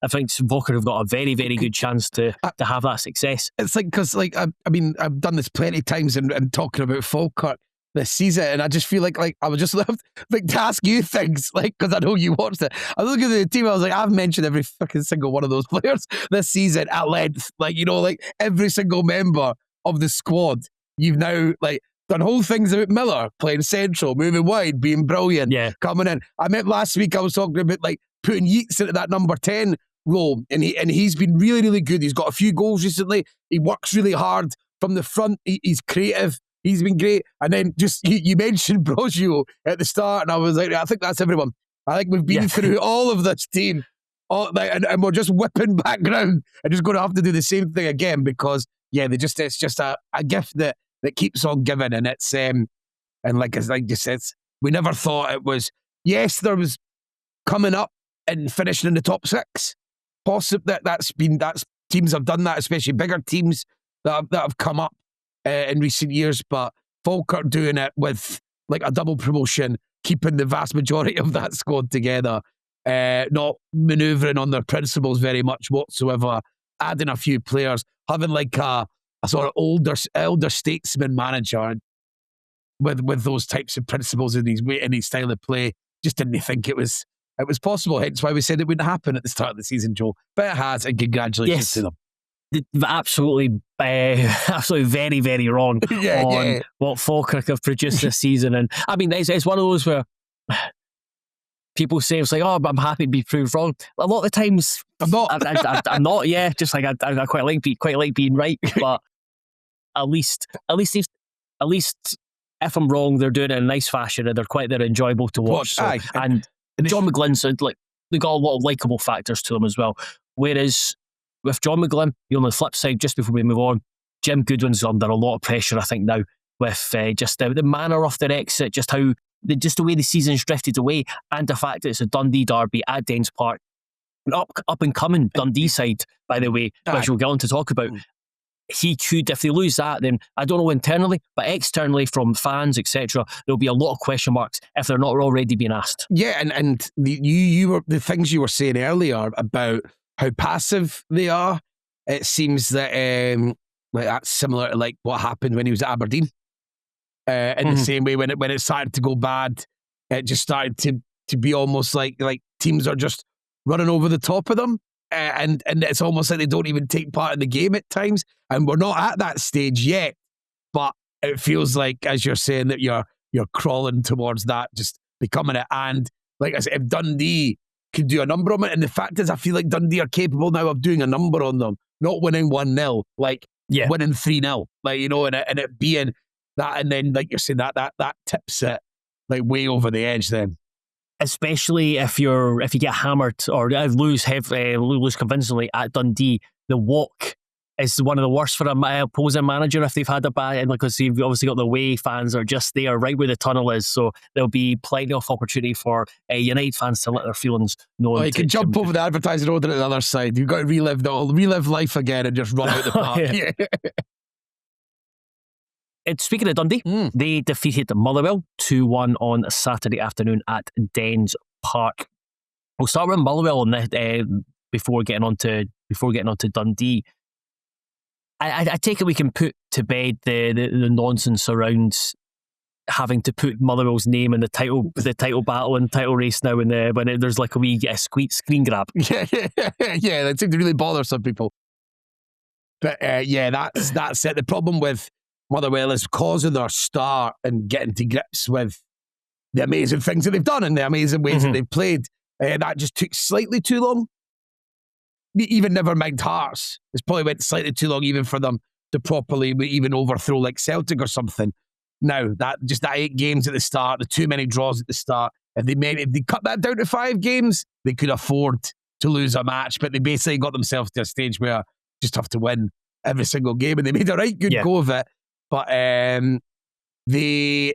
think Falkirk have got a very, very good chance to have that success. It's like, because like I mean, I've done this plenty of times and talking about Falkirk this season, and I just feel like I was just left like to ask you things, like, because I know you watched it. I was looking at the team, I was like, I've mentioned every fucking single one of those players this season at length, like, you know, like every single member of the squad. You've now like done whole things about Miller playing central, moving wide, being brilliant, coming in. I meant last week I was talking about like putting Yeats into that number 10 role, and he's been really, really good. He's got a few goals recently. He works really hard from the front. He's creative. He's been great. And then just you mentioned Broggio at the start, and I was like, I think that's everyone. I think we've been through all of this team, and we're just whipping back round and just going to have to do the same thing again because it's just a gift that keeps on giving, and it's and like you said, we never thought it was yes, there was coming up and finishing in the top 6. Possibly that's teams have done that, especially bigger teams that have come up in recent years. But Falkirk doing it with like a double promotion, keeping the vast majority of that squad together, not manoeuvring on their principles very much whatsoever, adding a few players, having like a sort of elder statesman manager with those types of principles in his style of play. Just didn't think it was possible. Hence why we said it wouldn't happen at the start of the season, Joe. But it has, and congratulations to them. Absolutely, absolutely very, very wrong on what Falkirk have produced this season. And I mean, it's one of those where people say it's like, oh, I'm happy to be proved wrong. A lot of the times, I'm not. I'm not. Yeah, just like I quite like being right, but at least if I'm wrong, they're doing it in a nice fashion and they're enjoyable to watch. So, and John McGlynn said like they got a lot of likeable factors to them as well. Whereas with John McGlynn, on the flip side, just before we move on, Jim Goodwin's under a lot of pressure, I think, now with just the manner of their exit, just the way the season's drifted away, and the fact that it's a Dundee derby at Dens Park, an up and coming Dundee side, by the way, which we'll get on to talk about. He could, if they lose that, then I don't know internally, but externally from fans, etc., there'll be a lot of question marks if they're not already being asked. Yeah, and the things you were saying earlier about how passive they are, it seems that like that's similar to like what happened when he was at Aberdeen. In the same way, when it started to go bad, it just started to be almost like teams are just running over the top of them. And it's almost like they don't even take part in the game at times. And we're not at that stage yet, but it feels like, as you're saying, that you're crawling towards that, just becoming it. And like I said, if Dundee could do a number on it, and the fact is, I feel like Dundee are capable now of doing a number on them, not winning 1-0, like winning 3-0, like, you know, and it being that, and then like you're saying that tips it like way over the edge then. Especially if you get hammered or lose convincingly at Dundee, the walk is one of the worst for a opposing manager if they've had a bad, because you've obviously got the away fans are just there right where the tunnel is, so there'll be plenty of opportunity for United fans to let their feelings known. You can jump over the advertising order at the other side. You've got to relive life again and just run out the park. Speaking of Dundee, they defeated Motherwell 2-1 on Saturday afternoon at Dens Park. We'll start with Motherwell on before getting on to Dundee. I take it we can put to bed the nonsense around having to put Motherwell's name in the title battle and title race now, when there's like a wee screen grab. Yeah, that seemed to really bother some people. But that's it. The problem with Motherwell is causing their start and getting to grips with the amazing things that they've done and the amazing ways that they've played. That just took slightly too long. Even never mind Hearts. It's probably went slightly too long even for them to properly even overthrow like Celtic or something. Now, that 8 games at the start, the too many draws at the start, if they cut that down to 5 games, they could afford to lose a match, but they basically got themselves to a stage where just have to win every single game, and they made a right good go of it. But they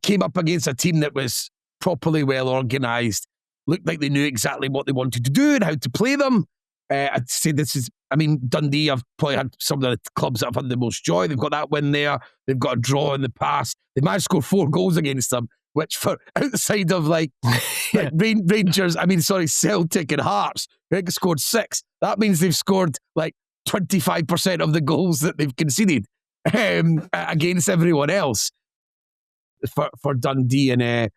came up against a team that was properly well organised, looked like they knew exactly what they wanted to do and how to play them. I'd say Dundee have probably had some of the clubs that have had the most joy. They've got that win there. They've got a draw in the past. They managed to score 4 goals against them, which for outside of Rangers, Celtic and Hearts, they scored 6. That means they've scored like 25% of the goals that they've conceded against everyone else for Dundee. And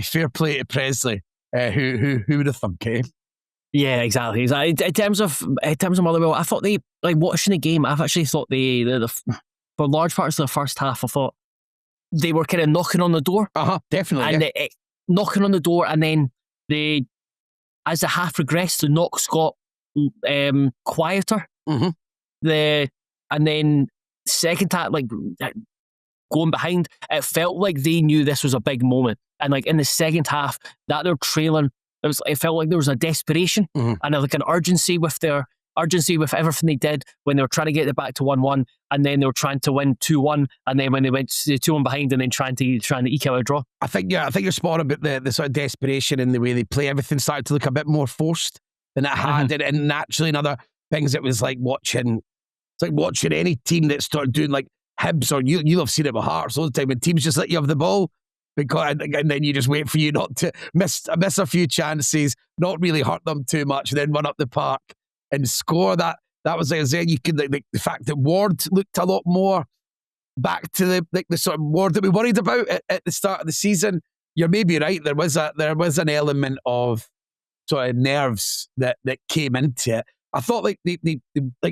fair play to Pressley. Who would have thunk, eh? Yeah, exactly. In terms of Motherwell, I thought they, like, watching the game, I've actually thought for large parts of the first half, I thought they were kind of knocking on the door. Definitely. And knocking on the door, and then as the half progressed, the knocks got quieter. And then second half, like going behind, it felt like they knew this was a big moment. And like in the second half, that they're trailing, it felt like there was a desperation and like an urgency with their urgency with everything they did when they were trying to get it back to 1-1, and then they were trying to win 2-1, and then when they went 2-1 behind, and then trying to eke out a draw. I think you're spot on about the sort of desperation in the way they play. Everything started to look a bit more forced than it had, and naturally, in other things, it was like watching any team that started doing like Hibs, or you'll have seen it with Hearts all the time, when teams just let you have the ball, and then you just wait for you not to miss a few chances, not really hurt them too much, then run up the park and score. That was like I said, you could the fact that Ward looked a lot more back to the sort of Ward that we worried about at the start of the season. You're maybe right. There was an element of sort of nerves that came into it. I thought like the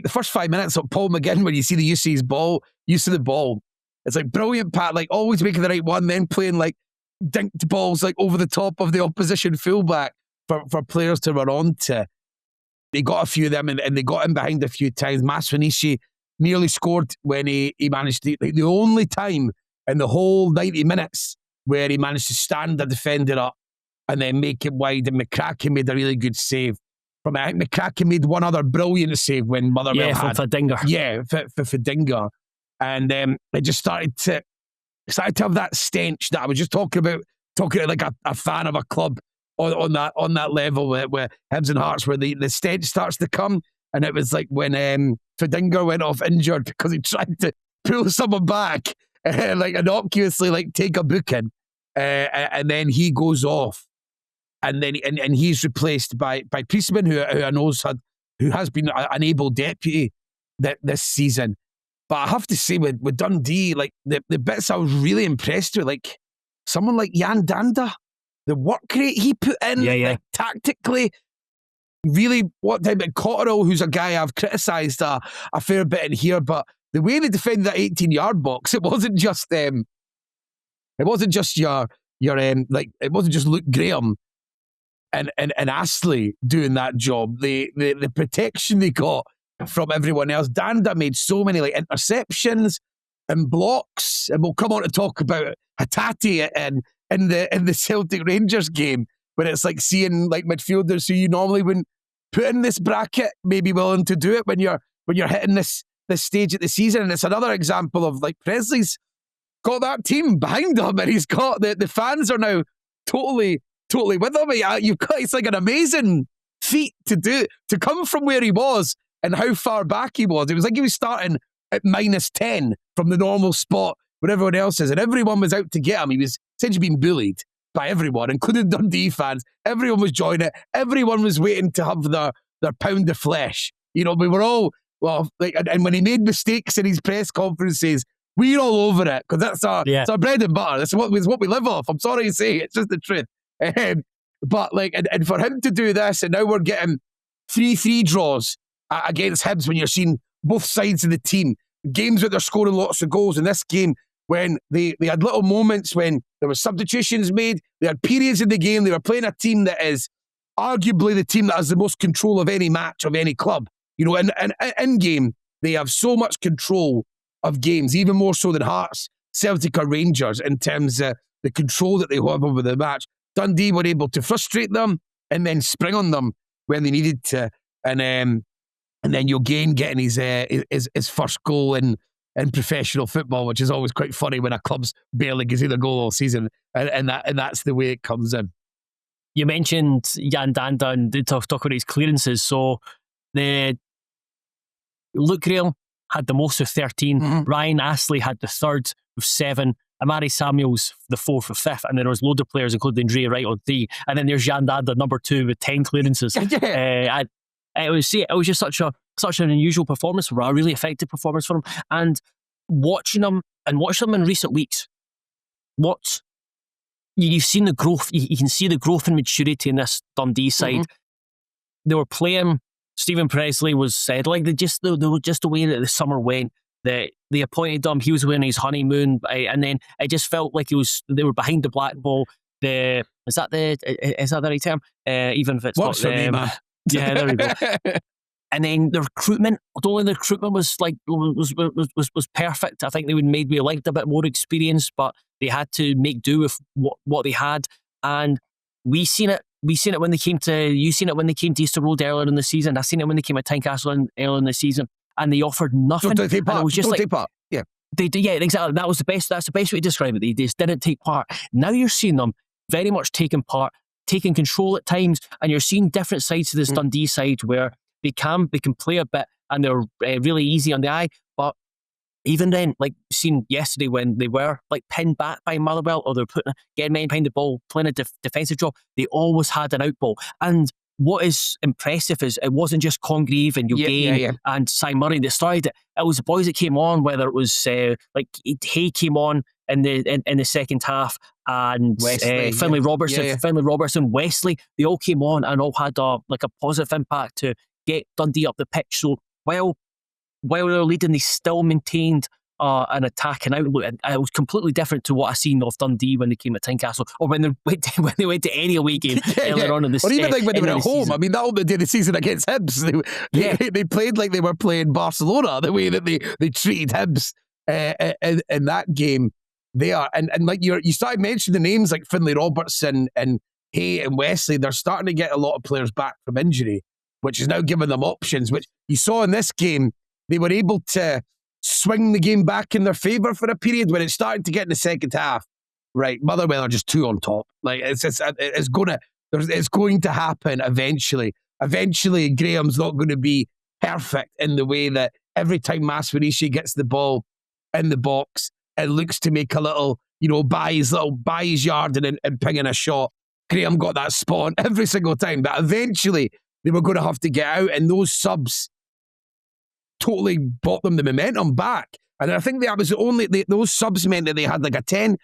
first 5 minutes of Paul McGinn, when you see the use of the ball, it's like brilliant, Pat, like always making the right one, then playing like dinked balls like over the top of the opposition fullback for players to run onto. They got a few of them, and they got him behind a few times. Maswinishi nearly scored when he managed to, like, the only time in the whole 90 minutes where he managed to stand the defender up and then make it wide, and McCracken made a really good save. I think McCracken made one other brilliant save when Motherwell had Fadinger. Yeah, for Fadinger. And it just started to have that stench that I was just talking about like a fan of a club on that level where Hibs and Hearts, where the stench starts to come. And it was like when Fadinger went off injured because he tried to pull someone back, like innocuously, like take a booking, and then he goes off, and then and he's replaced by Priestman, who I know has been an able deputy this season. But I have to say, with Dundee, like the bits I was really impressed with, like someone like Jan Danda, the work rate he put in, like, tactically, really what time. Cotterill, who's a guy I've criticised a fair bit in here, but the way they defended that 18-yard box, it wasn't just Luke Graham and Astley doing that job. The protection they got from everyone else. Danda made so many like interceptions and blocks, and we'll come on to talk about Hatate in the Celtic Rangers game, where it's like seeing like midfielders who you normally wouldn't put in this bracket maybe willing to do it when you're hitting this stage of the season. And it's another example of like Pressley's got that team behind him, and he's got the fans are now totally with him. It's like an amazing feat to come from where he was and how far back he was. It was like he was starting at -10 from the normal spot where everyone else is, and everyone was out to get him. He was essentially being bullied by everyone, including Dundee fans. Everyone was joining it. Everyone was waiting to have their pound of flesh. You know, we were all, well, like, and when he made mistakes in his press conferences, we're all over it, because that's our bread and butter. That's what we live off. I'm sorry to say, it's just the truth. But like, and for him to do this, and now we're getting 3-3 draws against Hibs when you're seeing both sides of the team, games where they're scoring lots of goals. In this game, when they had little moments when there were substitutions made, they had periods in the game, they were playing a team that is arguably the team that has the most control of any match of any club. You know, in game, they have so much control of games, even more so than Hearts, Celtic or Rangers, in terms of the control that they have over the match. Dundee were able to frustrate them and then spring on them when they needed to. And then Yogain getting his first goal in professional football, which is always quite funny when a club's barely gets in a goal all season, and that's the way it comes in. You mentioned Jan Danda and talk about his clearances. So the Luke Graham had the most with 13. Mm-hmm. Ryan Astley had the third with 7. Amari Samuels the 4th with 5th, and then there was loads of players, including Dre Wright on 3. And then there's Jan Danda, number 2, with 10 clearances. It was just such an unusual performance for him, a really effective performance for him. And watching him in recent weeks, you've seen the growth. You can see the growth and maturity in this Dundee side. Mm-hmm. They were playing. Stephen Pressley was said like just the way that the summer went. That they appointed him, he was wearing his honeymoon, and then it just felt like they were behind the black ball. Is that the right term? Even if it's works not for me, man. Yeah, there we go. And then the recruitment, was perfect. I think they maybe liked a bit more experience, but they had to make do with what they had. And we seen it you seen it when they came to Easter Road earlier in the season. I seen it when they came to Tynecastle earlier in the season, and they offered nothing. Don't take part. And it was just take part. Yeah. Yeah, exactly. That's the best way to describe it. They just didn't take part. Now you're seeing them very much taking part, taking control at times, and you're seeing different sides to this Dundee side where they can play a bit and they're really easy on the eye. But even then, like seen yesterday when they were like pinned back by Motherwell, or they're getting men behind the ball, playing a defensive job, they always had an out ball. And what is impressive is it wasn't just Congreve and Eugene and St Mirren that started it. It was the boys that came on, whether it was like Hay came on in the second half, and Wesley, Finlay Robertson, Wesley, they all came on and all had a positive impact to get Dundee up the pitch. So while they were leading, they still maintained an attacking outlook, and it was completely different to what I seen of Dundee when they came at Tynecastle, or when they went to any away game earlier on in the season. Or even like when they were at home. I mean, that opening day of the season against Hibs, they played like they were playing Barcelona, the way that they treated Hibs in that game there. And like you started mentioning the names like Finlay Robertson and Hay and Wesley. They're starting to get a lot of players back from injury, which is now giving them options, which you saw in this game. They were able to swing the game back in their favour for a period when it started to get in the second half. Right, Motherwell are just two on top. Like it's going to happen eventually. Eventually, Graham's not going to be perfect in the way that every time Masferici gets the ball in the box, it looks to make a little, by his yard and pinging a shot. Graham got that spot every single time, but eventually they were going to have to get out, and those subs totally brought them the momentum back. And I think that was those subs meant that they had like a 10-15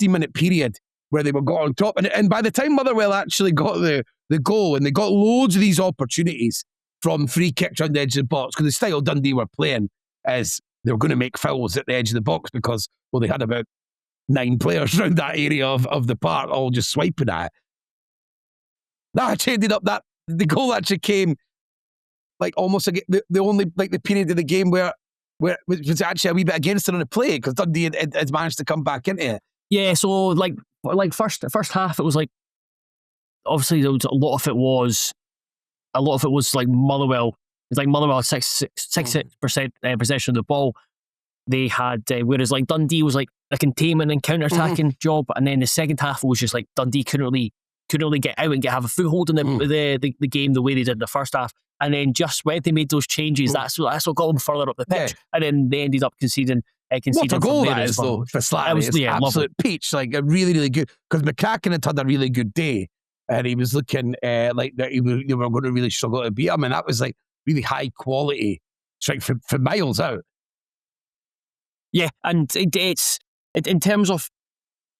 minute period where they were got on top. And by the time Motherwell actually got the goal, and they got loads of these opportunities from free kicks on the edge of the box, because the style Dundee were playing is they were going to make fouls at the edge of the box because, well, they had about 9 players around that area of the park all just swiping at it. That actually ended up that the goal actually came like almost like the only like the period of the game where it was actually a wee bit against it on the play, because Dundee had managed to come back into it. Yeah, so like first half, it was like obviously there was a lot of it was like Motherwell. It's like Motherwell had 66% possession of the ball. They had whereas like Dundee was like a containment and counter-attacking job, and then the second half was just like Dundee couldn't really get out and have a foothold in the game the way they did in the first half. And then just when they made those changes, that's what got them further up the pitch. And then they ended up conceding. What a goal that is, though, for Slattery. It was absolute peach, like a really, really good. Because McCracken had a really good day, and he was looking like that they were going to really struggle to beat him. And that was like really high quality strike for miles out. Yeah, and it's in terms of,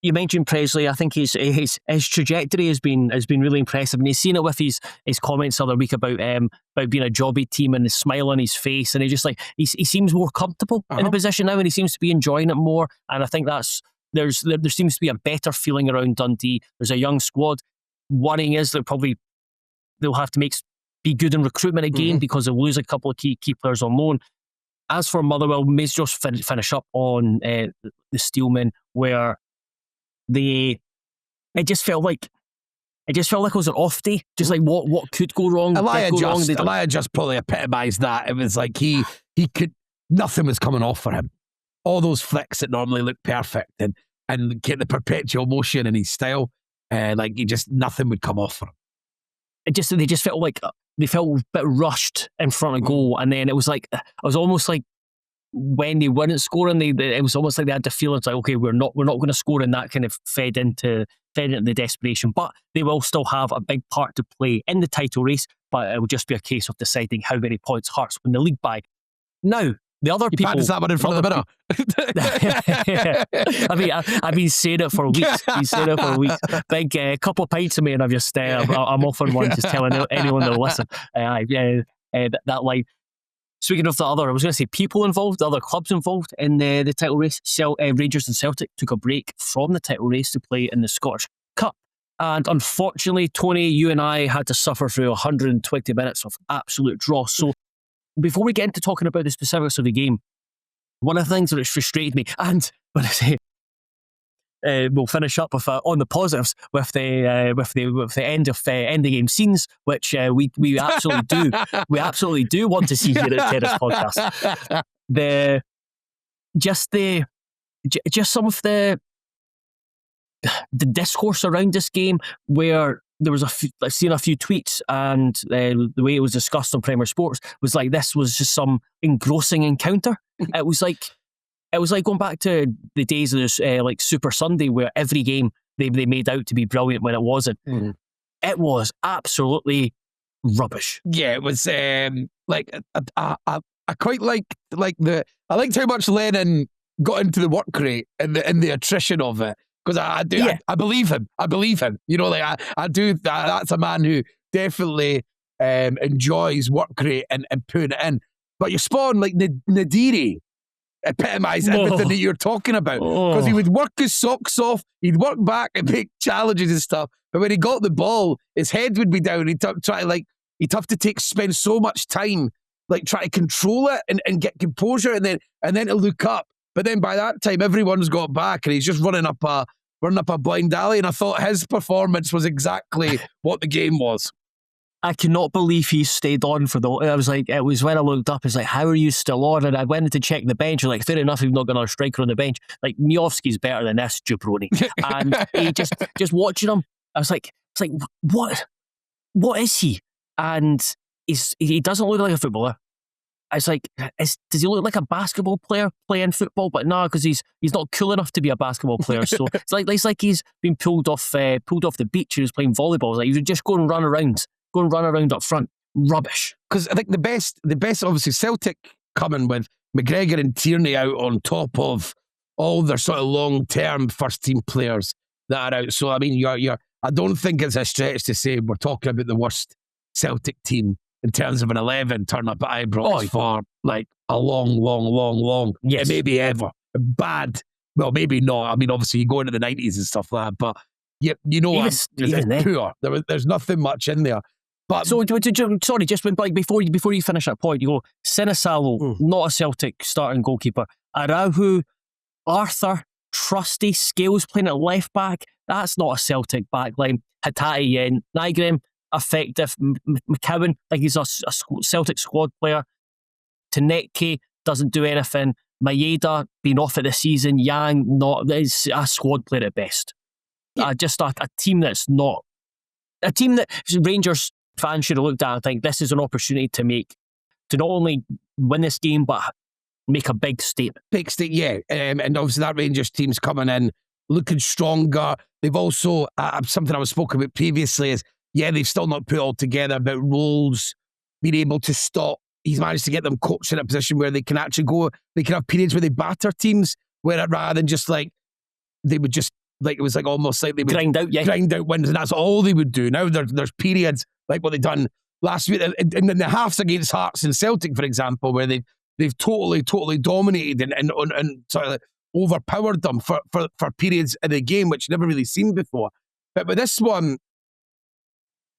you mentioned Pressley. I think his trajectory has been really impressive, and he's seen it with his comments the other week about being a jobby team and the smile on his face, and he seems more comfortable in the position now, and he seems to be enjoying it more. And I think there seems to be a better feeling around Dundee. There's a young squad. Worrying is they'll have to be good in recruitment again because they'll lose a couple of key players on loan. As for Motherwell, may just finish up on the Steelmen, where it just felt like it was an off day. Just like what could go wrong. Elijah just probably epitomised that. It was like he could, nothing was coming off for him. All those flicks that normally look perfect and get the perpetual motion in his style, nothing would come off for him. They just felt like they felt a bit rushed in front of goal, and then it was almost like when they weren't scoring, it was almost like they had the feeling like, okay, we're not going to score, and that kind of fed into the desperation. But they will still have a big part to play in the title race, but it will just be a case of deciding how many points Hearts win the league by. Now, the other people... practice that one in front of the mirror. I mean, I've been saying it for weeks. Big couple of pints of me, and I'm just I'm off on one, just telling anyone that'll listen. That line. Speaking of I was going to say people involved, the other clubs involved in the title race. Rangers and Celtic took a break from the title race to play in the Scottish Cup. And unfortunately, Tony, you and I had to suffer through 120 minutes of absolute dross. So before we get into talking about the specifics of the game, one of the things that has frustrated me, and when I say we'll finish up with on the positives with the end of game scenes, which we absolutely do want to see here at Terrace Podcast. Just some of the discourse around this game, where there was I've seen a few tweets, and the way it was discussed on Premier Sports was like, this was just some engrossing encounter. It was like going back to the days of this like Super Sunday, where every game they made out to be brilliant when it wasn't. Mm-hmm. It was absolutely rubbish. Yeah, it was like I quite liked how much Lennon got into the work rate and the attrition of it. Because I believe him. You know, like I do. That's a man who definitely enjoys work rate and putting it in. But you spawn like Nadiri epitomised everything that you're talking about. Because he would work his socks off, he'd work back and make challenges and stuff. But when he got the ball, his head would be down. He'd have to spend so much time like trying to control it and get composure and then to look up. But then by that time, everyone's got back and he's just running up a blind alley. And I thought his performance was exactly what the game was. I cannot believe he stayed on for it was when I looked up, it's like, how are you still on? And I went to check the bench. I was like, fair enough, you've not got another striker on the bench. Like, Miovski's better than this jabroni. And he just watching him, I was like, it's like, what is he? And he doesn't look like a footballer. I was like, does he look like a basketball player playing football? But no, because he's not cool enough to be a basketball player. So it's like he's been pulled off the beach and he's playing volleyball. It's like, you would just go and run around up front. Rubbish. Because I think the best, obviously, Celtic coming with McGregor and Tierney out on top of all their sort of long-term first-team players that are out. So I mean, I don't think it's a stretch to say we're talking about the worst Celtic team in terms of an 11 turn up at Ibrox for like a long, yes, maybe ever. Bad. Well, maybe not. I mean, obviously, you go into the 90s and stuff like that, but you know what? It's poor. There's nothing much in there. But so, sorry, just like before you finish that point, you go, Sinisalo, not a Celtic starting goalkeeper. Araujo, Arthur, Trusty, Scales playing at left back. That's not a Celtic backline. Hatate, Nygren, effective. McCowan, like he's a Celtic squad player. Taneke doesn't do anything. Maeda been off at the season. Yang not is a squad player at best. Yeah. Just a team that's not a team that Rangers fans should have looked at and think this is an opportunity to not only win this game but make a big statement. Yeah. And obviously that Rangers team's coming in looking stronger. They've also something I was spoken about previously is they've still not put all together about roles, being able to stop. He's managed to get them coached in a position where they can actually go, they can have periods where they batter teams, where rather than just like, they would just, like, it was like almost like they would grind out wins, and that's all they would do. Now there's periods like what they've done last week, and the halves against Hearts and Celtic, for example, where they've totally dominated and sort of like overpowered them for periods in the game, which never really seen before. But with this one,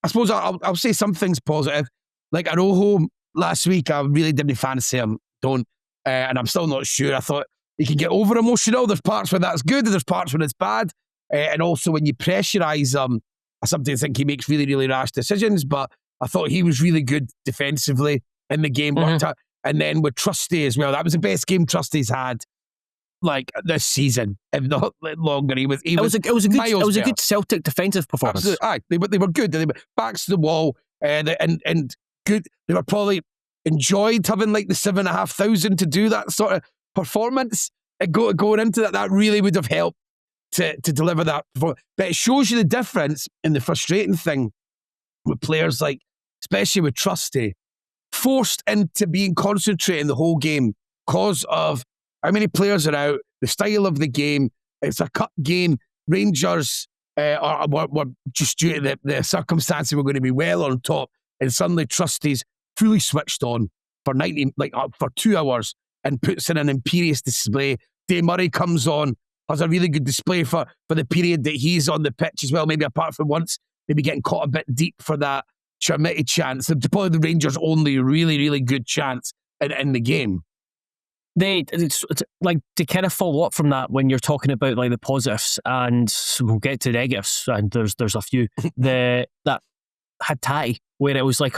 I suppose I'll say some things positive. Like Araujo last week, I really didn't fancy him. And I'm still not sure. I thought he can get over emotional. There's parts where that's good, and there's parts when it's bad. And also when you pressurise him, I sometimes think he makes really, really rash decisions. But I thought he was really good defensively in the game. Mm-hmm. And then with Trusty as well, that was the best game Trusty's had like this season, if not longer. It was a good Celtic defensive performance. Absolutely. Aye, they were good. They were backs to the wall, and good. They were probably enjoyed having like the 7,500 to do that sort of performance. And going into that really would have helped to deliver that performance. But it shows you the difference in the frustrating thing with players like, especially with Trusty, forced into being concentrating the whole game because of how many players are out, the style of the game. It's a cut game. Rangers were just due to the circumstances were going to be well on top, and suddenly Trusty's fully switched on for 2 hours and puts in an imperious display. Dave Murray comes on, has a really good display for the period that he's on the pitch as well, maybe apart from once, maybe getting caught a bit deep for that Chermiti chance. Probably the Rangers' only really, really good chance in the game. it's like to kind of follow up from that when you're talking about like the positives, and we'll get to negatives, and there's a few that had Tatty, where it was like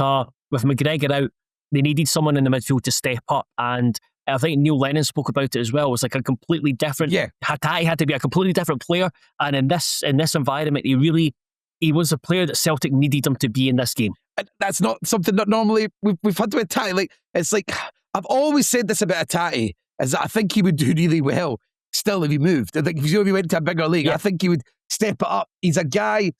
with McGregor out, they needed someone in the midfield to step up, and I think Neil Lennon spoke about it as well. It was like a completely different. Yeah, Tatty had to be a completely different player, and in this environment, he was a player that Celtic needed him to be in this game. That's not something that normally we've had with Tatty. Like, it's like, I've always said this about Tatty, is that I think he would do really well still if he moved. I think if he went to a bigger league, I think he would step it up. He's a guy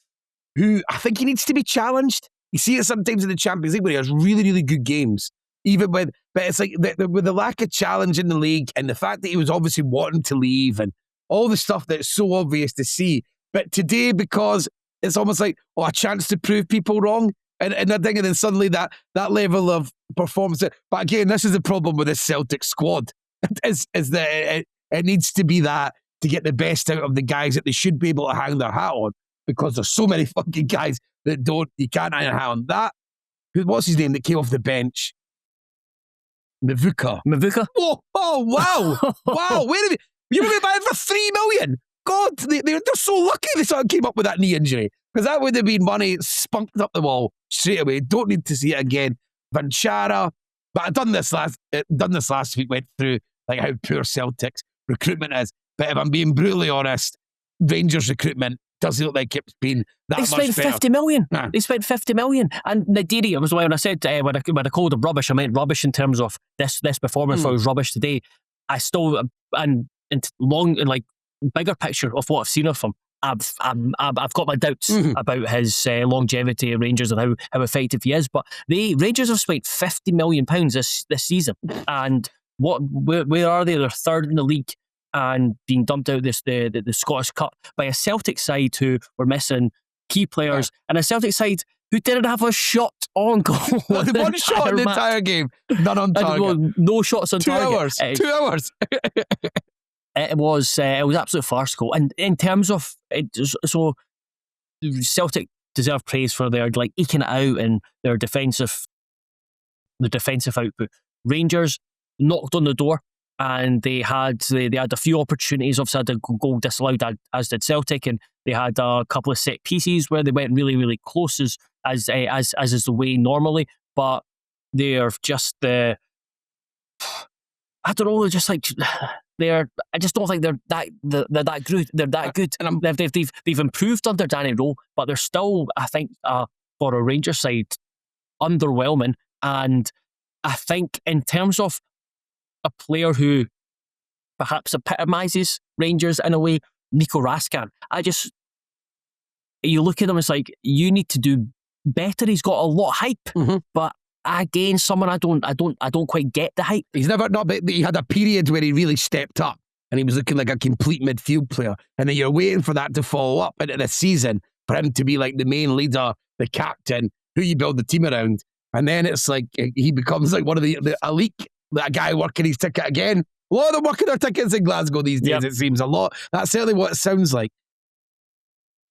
who I think he needs to be challenged. You see it sometimes in the Champions League where he has really, really good games. But it's like with the lack of challenge in the league and the fact that he was obviously wanting to leave and all the stuff that's so obvious to see. But today, because it's almost like, a chance to prove people wrong. And I think, and then suddenly that level of performance. But again, this is the problem with this Celtic squad. is that it needs to be that to get the best out of the guys that they should be able to hang their hat on, because there's so many fucking guys that you can't hang a hat on. That, what's his name that came off the bench? Mavuka. Oh wow. Wow. Where have you were going to buy him for $3 million? God, they're so lucky they sort of came up with that knee injury, because that would have been money spunked up the wall straight away. Don't need to see it again. Vanchara, but I've done this last week, went through like how poor Celtic's recruitment is. But if I'm being brutally honest, Rangers recruitment doesn't look like it's been that much better. They spent 50 million. Nah. They spent 50 million. And Nadiri, it was when I said, when I called him rubbish, I meant rubbish in terms of this performance. It was rubbish today. I still, and like bigger picture of what I've seen of him, I've got my doubts about his longevity at Rangers and how effective he is. But the Rangers have spent £50 million this season. And where are they? They're third in the league and being dumped out the Scottish Cup by a Celtic side who were missing key players, and a Celtic side who didn't have a shot on goal. One shot in the entire game, none on target. No shots on target. 2 hours. It was absolute farcical. And in terms of it, so Celtic deserve praise for their like eking it out and their defensive output. Rangers knocked on the door. And they had a few opportunities. Obviously, had a goal disallowed, as did Celtic, and they had a couple of set pieces where they went really, really close, as is the way normally. But they're just I don't know. They're just like I just don't think they're that good. They're that good. And they've improved under Danny Rowe, but they're still, I think, for a Rangers side, underwhelming. And I think in terms of a player who perhaps epitomises Rangers in a way, Nico Raskan. You look at him, it's like, you need to do better. He's got a lot of hype, but again, someone I don't quite get the hype. He's he had a period where he really stepped up and he was looking like a complete midfield player, and then you're waiting for that to follow up into the season for him to be like the main leader, the captain, who you build the team around, and then it's like he becomes like one of the elite. That guy working his ticket again. A lot of them working their tickets in Glasgow these days, It seems a lot. That's certainly what it sounds like.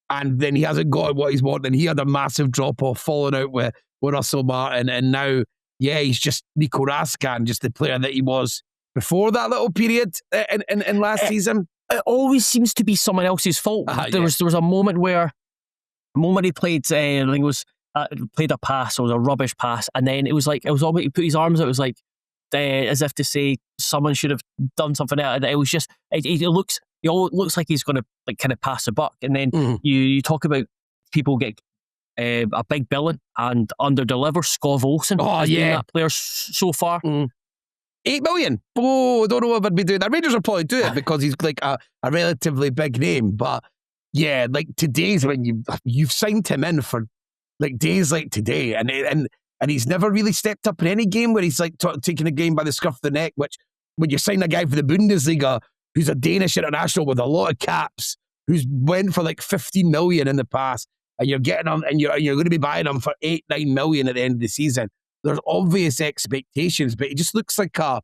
And then he hasn't got what he's wanting. He had a massive drop-off, falling out with Russell Martin. And now, he's just Nico Raskan, just the player that he was before that little period in last season. It always seems to be someone else's fault. There was a moment he played, I think it was, played a pass, or it was a rubbish pass. And then it was all he put his arms out, it was like, as if to say someone should have done something else. It was just it looks like he's going to like kind of pass the buck, and then you talk about people get a big billing and under deliver. Skov Olsen has been that player so far. 8 million. I don't know if I'd be doing that. Rangers will probably do it because he's like a relatively big name, but like today's when you've signed him in for like days like today, and he's never really stepped up in any game where he's like taking a game by the scruff of the neck, which when you sign a guy for the Bundesliga who's a Danish international with a lot of caps, who's went for like 15 million in the past, and you're getting him and you're going to be buying him for 8-9 million at the end of the season. There's obvious expectations, but he just looks like a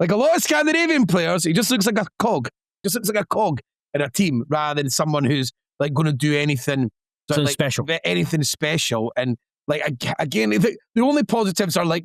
lot of Scandinavian players, he just looks like a cog. Just looks like a cog in a team rather than someone who's like going to do anything special. Anything special. And like again, the only positives are like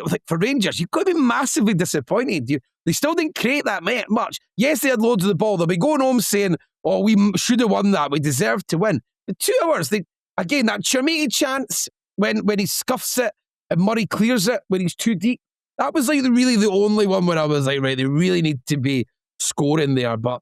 like for Rangers, you've got to be massively disappointed. They still didn't create that much. Yes, they had loads of the ball. They'll be going home saying, "Oh, we should have won that. We deserved to win." The 2 hours, that Chermiti chance when he scuffs it and Murray clears it when he's too deep. That was like really the only one where I was like, right, they really need to be scoring there. But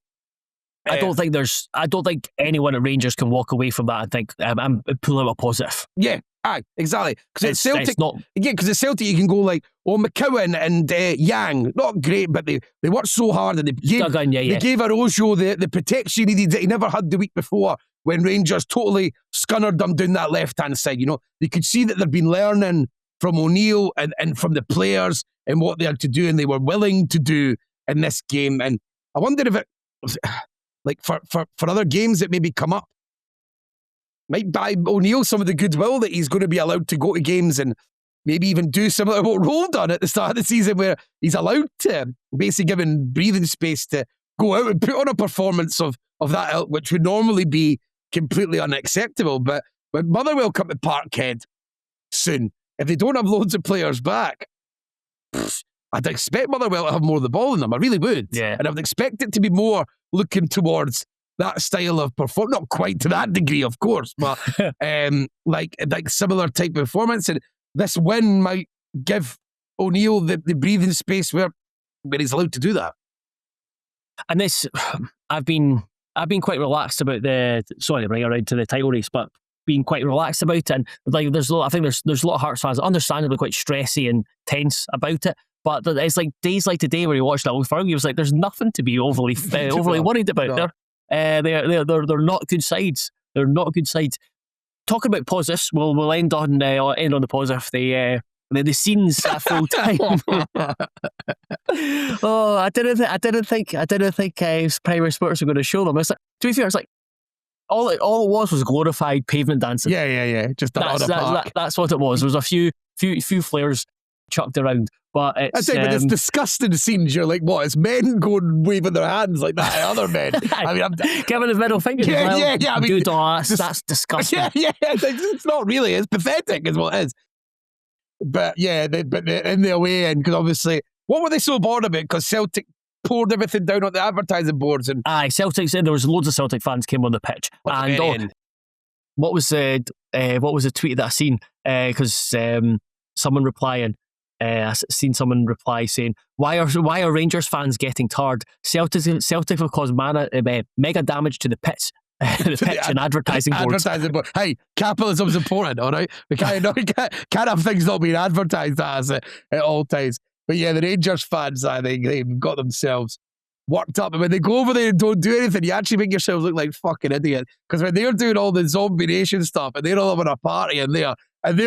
I don't think anyone at Rangers can walk away from that and think I'm pulling out a positive. Yeah, aye, exactly. Because it's Celtic, not. Yeah, because at Celtic you can go like, oh, McCowan and Yang, not great, but they worked so hard and they gave Arojo the protection he needed that he never had the week before when Rangers totally scunnered them down that left-hand side. You know, they could see that they'd been learning from O'Neill and from the players and what they had to do and they were willing to do in this game. And I wonder if it was like for other games that maybe come up, might buy O'Neill some of the goodwill that he's going to be allowed to go to games and maybe even do similar to what Roll done at the start of the season, where he's allowed to basically given breathing space to go out and put on a performance of that ilk, which would normally be completely unacceptable. But when Motherwell come to Parkhead soon, if they don't have loads of players back, I'd expect Motherwell to have more of the ball in them. I really would. Yeah. And I would expect it to be more looking towards that style of performance. Not quite to that degree, of course, but like similar type of performance. And this win might give O'Neill the breathing space where he's allowed to do that. And this, I've been quite relaxed about sorry to bring it around to the title race, but being quite relaxed about it. And like, I think there's a lot of Hearts fans, understandably quite stressy and tense about it. But it's like days like today where you watched that Old Firm, he was like, there's nothing to be overly worried about there. They're not good sides. They're not good sides. Talking about positives, we'll end on the positive. The scenes at full time. Oh, I didn't think Primary Sports were going to show them. It's like, to be fair, it's like all it was glorified pavement dancing. Yeah. Just that's what it was. There was a few flares chucked around, but it's it's disgusting scenes. You're like, what? It's men going waving their hands like that at other men. I mean, I'm giving his middle finger. Yeah. I mean, dude, that's disgusting. Yeah. It's not really. It's pathetic, is what it is. But yeah, but in the away end, because obviously, what were they so bored about? Because Celtic poured everything down on the advertising boards, and Celtic said there was loads of Celtic fans came on the pitch, and what was the tweet that I seen? Because someone replying. I seen someone reply saying, "Why are Rangers fans getting tired? Celtic have caused mega damage to the pitch." And advertising boards. Hey, capitalism's important, all right? We can't have things not being advertised as at all times. But yeah, the Rangers fans, they've got themselves worked up. And when they go over there and don't do anything, you actually make yourselves look like fucking idiot. Because when they're doing all the zombie nation stuff and they're all having a party and they're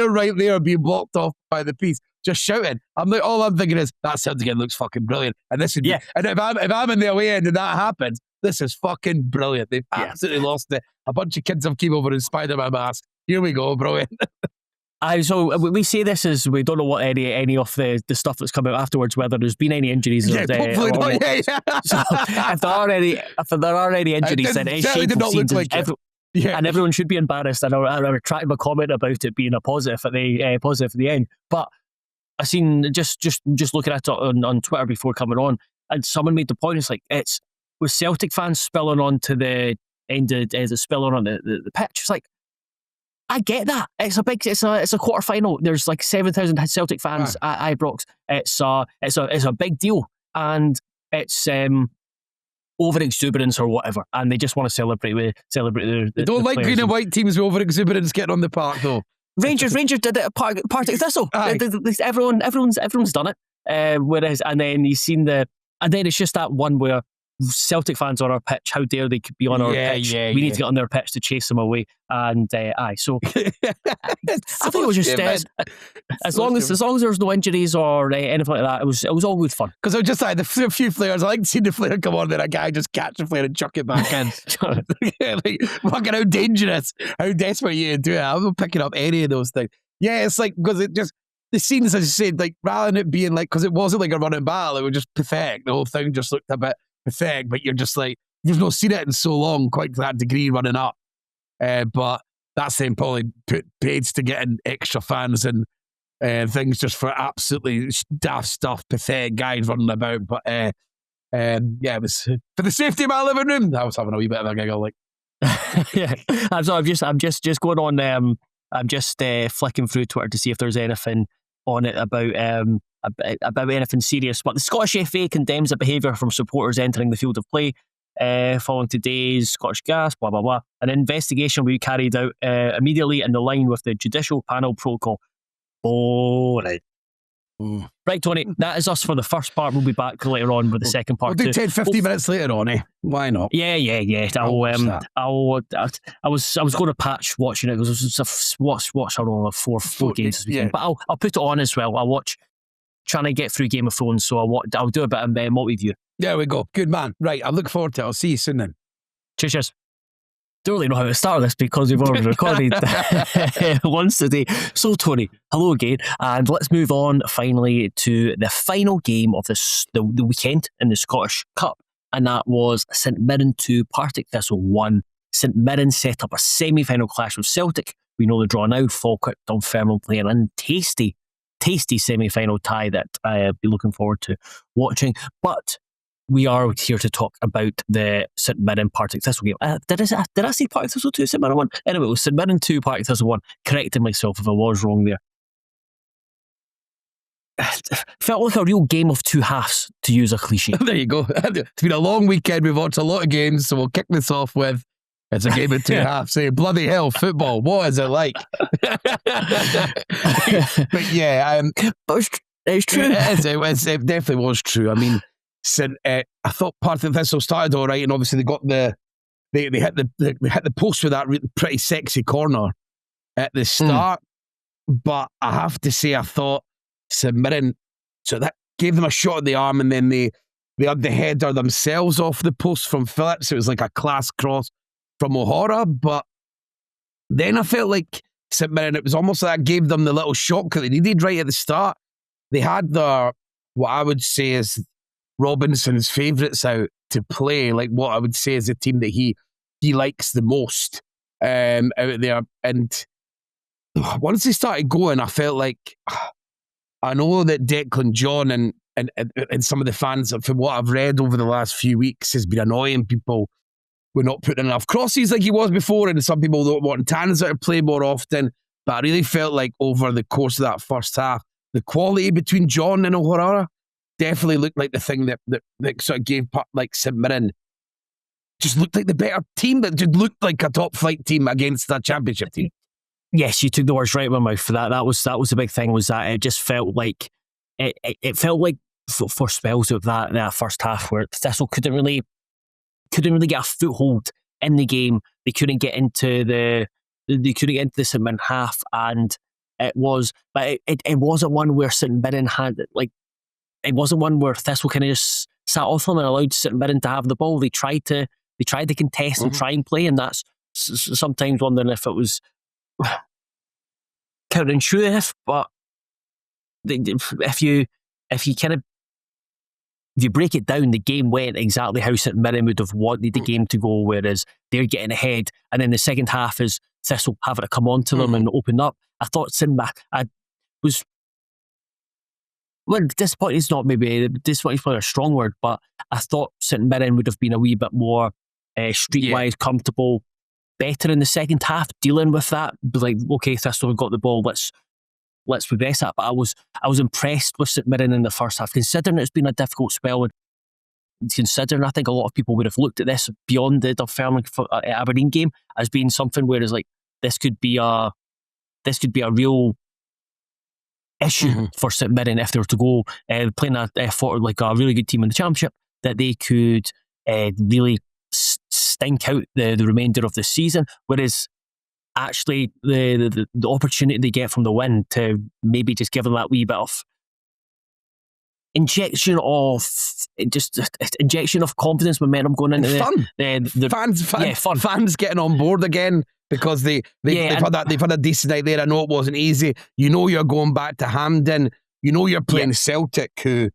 right there being blocked off by the police, just shouting. All I'm thinking is, that sounds again looks fucking brilliant. And this would and if I'm in the away end and that happens, this is fucking brilliant. They've absolutely lost it. A bunch of kids have came over in Spider-Man masks. Here we go, brilliant. So we say this as we don't know what any of the stuff that's come out afterwards, whether there's been any injuries. Hopefully not. So if there are any injuries, then it's shameful scenes. And everyone should be embarrassed. And I retract my comment about it being a positive at the end. But I seen just looking at it on Twitter before coming on, and someone made the point. It's like with Celtic fans spilling onto the end of spilling on the pitch. It's like, I get that. It's a quarter final. There's like 7,000 Celtic fans at Ibrox. It's a big deal, and it's over exuberance or whatever, and they just want to celebrate They don't like green and white teams with over exuberance getting on the park though. Rangers did it at Partick Thistle. Everyone's done it. Whereas, and then you've seen and then it's just that one where Celtic fans on our pitch, how dare they be on our pitch? We need to get on their pitch to chase them away. And so I think it was just as long as there's no injuries or anything like that, it was all good fun. Because I was just like a few flares. I like to see the flare come on, then a guy just catch the flare and chuck it back in. Like, fucking how dangerous, how desperate you do it. I'm not picking up any of those things. Yeah, it's like, because it just, the scenes, as you said, like rather than it being like, because it wasn't like a running battle, it was just pathetic. The whole thing just looked a bit pathetic, but you're just like, you've not seen it in so long, quite to that degree running up. But that's then probably put paid to getting extra fans and things just for absolutely daft stuff, pathetic guys running about. But it was for the safety of my living room. I was having a wee bit of a giggle, like. Yeah, I'm just going on. I'm just flicking through Twitter to see if there's anything on it about anything serious. But the Scottish FA condemns the behaviour from supporters entering the field of play following today's Scottish Gas. Blah blah blah. An investigation will be carried out immediately in the line with the judicial panel protocol. Oh, right. Right, Tony, that is us for the first part. We'll be back later on with the second part. We'll do 10-15 minutes later on, eh? Why not? Yeah. I was going to patch watching it because watch I don't know four games this weekend, but I'll put it on as well. I'll watch, trying to get through Game of Thrones, so I'll do a bit of multi-view. There we go. Good man. Right, I look forward to it. I'll see you soon then. Cheers. Don't really know how to start this because we've already recorded once today. So, Tony, hello again, and let's move on finally to the final game of the weekend in the Scottish Cup, and that was St Mirren 2, Partick Thistle 1. St Mirren set up a semi-final clash with Celtic. We know the draw now. Falkirk, Dunfermline playing a tasty semi-final tie that I'll be looking forward to watching. But we are here to talk about the St Mirren Partick Thistle game. Did I say Partick Thistle 2, St Mirren 1? Anyway, it was St Mirren 2, Partick Thistle 1. Correcting myself if I was wrong there. Felt like a real game of two halves, to use a cliche. There you go. It's been a long weekend. We've watched a lot of games, so we'll kick this off with it's a game of two halves. Say, bloody hell, football. What is it like? But yeah, but it's true. It definitely was true. I mean, I thought Partick Thistle started all right, and obviously they got they hit the post with that pretty sexy corner at the start. But I have to say, I thought St Mirren, so that gave them a shot at the arm, and then they had the header themselves off the post from Phillips. It was like a class cross from O'Hara, but then I felt like St Mirren, it was almost like that gave them the little shock that they needed right at the start. They had their, what I would say is Robinson's favourites out to play, like what I would say is the team that he likes the most out there. And once they started going, I felt like, I know that Declan John and some of the fans, from what I've read over the last few weeks, has been annoying people. We're not putting enough crosses like he was before, and some people don't want Tanzer to play more often. But I really felt like over the course of that first half, the quality between John and O'Hara definitely looked like the thing that sort of gave like St Mirren just looked like the better team, that just looked like a top flight team against a championship team. Yes, you took the words right out of my mouth for that. That was the big thing, was that it just felt like it felt like for spells of that first half where Thistle couldn't really get a foothold in the game. They couldn't get into the St Mirren half, and it wasn't one where St Mirren had like. It wasn't one where Thistle kind of just sat off them and allowed St Mirren to have the ball. They tried to contest and try and play, and that's sometimes wondering if it was counterintuitive. But if you break it down, the game went exactly how St Mirren would have wanted the game to go, whereas they're getting ahead, and then the second half is Thistle having to come on to them and open up. I thought disappointed is not maybe disappointed is probably a strong word, but I thought St Mirren would have been a wee bit more streetwise, comfortable, better in the second half, dealing with that. Like, okay, Thistle have got the ball, let's progress that. But I was impressed with St Mirren in the first half, considering it's been a difficult spell, and considering I think a lot of people would have looked at this beyond the Dunfermline Aberdeen game as being something where it's like this could be a real issue for St Mirren if they were to go playing for like a really good team in the Championship, that they could really stink out the remainder of the season. Whereas actually the opportunity they get from the win to maybe just give them that wee bit of injection of confidence, momentum going into fun. Fans getting on board again. Because they've had a decent night there. I know it wasn't easy. You know you're going back to Hampden. You know you're playing Celtic, who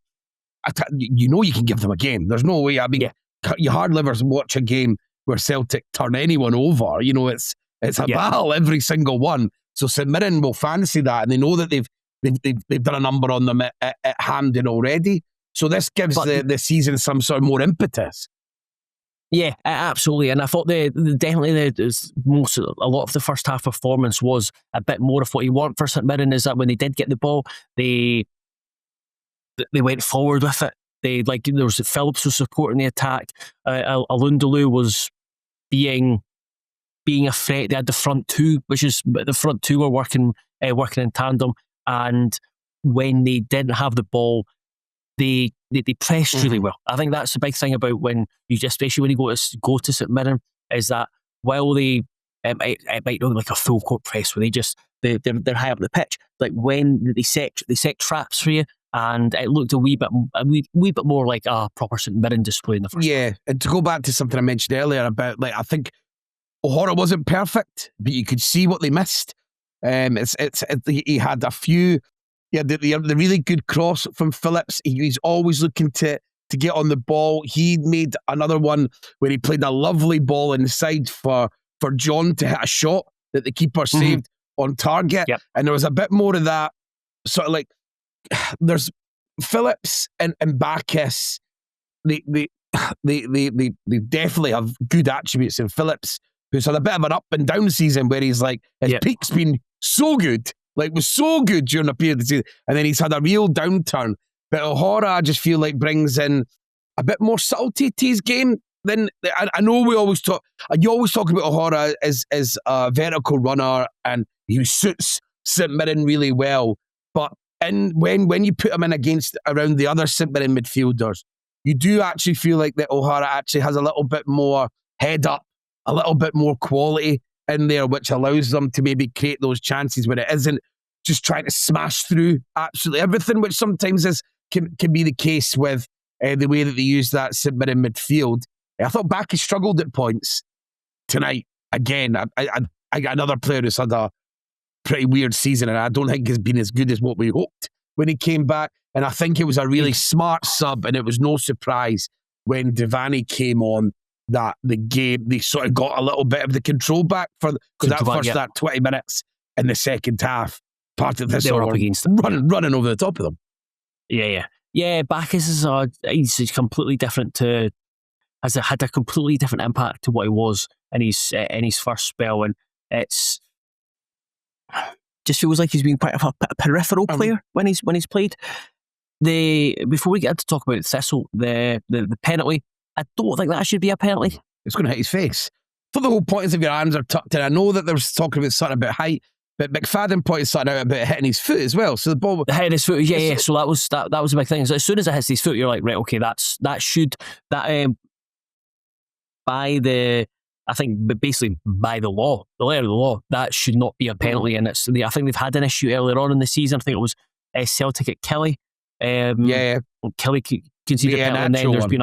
you know you can give them a game. There's no way. I mean, you hard livers watch a game where Celtic turn anyone over. You know it's a battle every single one. So St Mirren will fancy that, and they know that they've they've done a number on them at Hampden already. So this gives the season some sort of more impetus. Yeah, absolutely. And I thought definitely a lot of the first half performance was a bit more of what you want for St Mirren, is that when they did get the ball, they went forward with it. There was Phillips was supporting the attack. Alundaloo was being a threat. They had the front two, the front two were working in tandem. And when they didn't have the ball, they pressed really well. I think that's the big thing about especially when you go to St Mirren, is that while it might not be like a full court press where they're high up the pitch, like when they set traps for you, and it looked a wee bit more like a proper St Mirren display in the first. Yeah, and to go back to something I mentioned earlier about, I think O'Hara wasn't perfect, but you could see what they missed. He had a few. Yeah, the really good cross from Phillips. He's always looking to get on the ball. He made another one where he played a lovely ball inside for John to hit a shot that the keeper saved on target. Yep. And there was a bit more of that sort of there's Phillips and Bacchus. They definitely have good attributes in Phillips, who's had a bit of an up and down season where he's his peak's been so good. Was so good during a period of the season, and then he's had a real downturn. But O'Hara, I just feel brings in a bit more subtlety to his game than I know. You always talk about O'Hara as a vertical runner, and he suits St Mirren really well. But when you put him in around the other St Mirren midfielders, you do actually feel that O'Hara actually has a little bit more head up, a little bit more quality in there, which allows them to maybe create those chances where it isn't just trying to smash through absolutely everything, which sometimes can be the case with the way that they use that St Mirren midfield. I thought Bacchus struggled at points tonight. Again, I got another player who's had a pretty weird season, and I don't think has been as good as what we hoped when he came back. And I think it was a really smart sub, and it was no surprise when Devaney came on that the game, they sort of got a little bit of the control back because that 20 minutes in the second half, part of this they were up against running over the top of them. Yeah. Bacchus he's completely different has had a completely different impact to what he was in his first spell, and it's just feels like he's been quite a peripheral player when he's played. Before we get to talk about Thistle, the penalty, I don't think that should be a penalty. It's going to hit his face. For the whole point is if your arms are tucked in. I know that there was talking about something about height, but McFadden pointed something out about hitting his foot as well. So the ball hitting his foot, yeah. So that was a big thing. So as soon as it hits his foot, you're like, right, okay, basically by the law, the letter of the law, that should not be a penalty. And I think they've had an issue earlier on in the season. I think it was Celtic at Kelly. Kelly conceded a penalty, and then there's been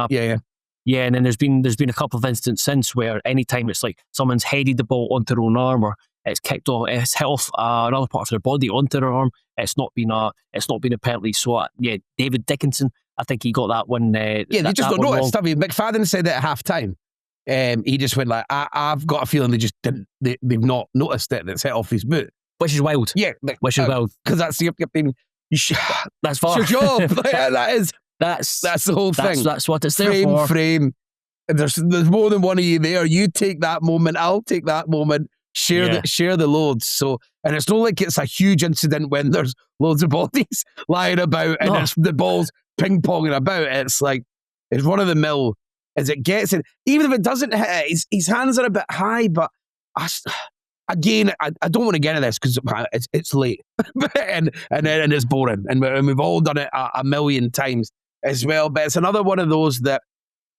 and then there's been a couple of instances since where anytime it's someone's headed the ball onto their own arm, or it's kicked off, it's hit off another part of their body onto their arm, it's not been a penalty. So David Dickinson, I think he got that one. They just don't notice. McFadden said it at half time. He just went I've got a feeling they've not noticed it. That's hit off his boot, which is wild. Yeah, which is wild because that's that's far. It's your job. That's the whole thing. That's what it's there for. Frame. There's more than one of you there. You take that moment. I'll take that moment. Share the loads. So, and it's not like it's a huge incident when there's loads of bodies lying about and it's the balls ping ponging about. It's it's run of the mill as it gets in. Even if it doesn't hit it, his hands are a bit high. But again, I don't want to get into this because it's late and it's boring, and we've all done it a million times as well. But it's another one of those that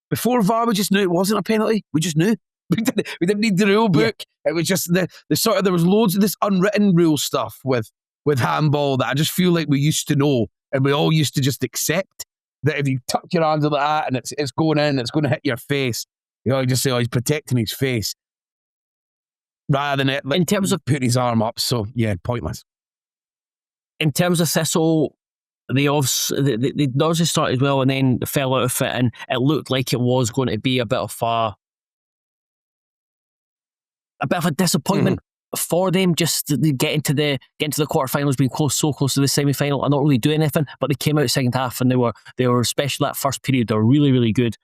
before VAR we just knew it wasn't a penalty. We just knew. We didn't need the rule book. Yeah. It was just the sort of, there was loads of this unwritten rule stuff with handball that I just feel like we used to know, and we all used to just accept that if you tuck your arms like that and it's going in, it's going to hit your face. You just say, he's protecting his face, rather than it in terms of putting his arm up. So pointless. In terms of Thistle, they obviously started well and then fell out of it, and it looked like it was going to be a bit of a disappointment for them, just getting to the quarterfinals, being so close to the semi-final, and not really doing anything. But they came out second half, and they were especially that first period. They were really, really good.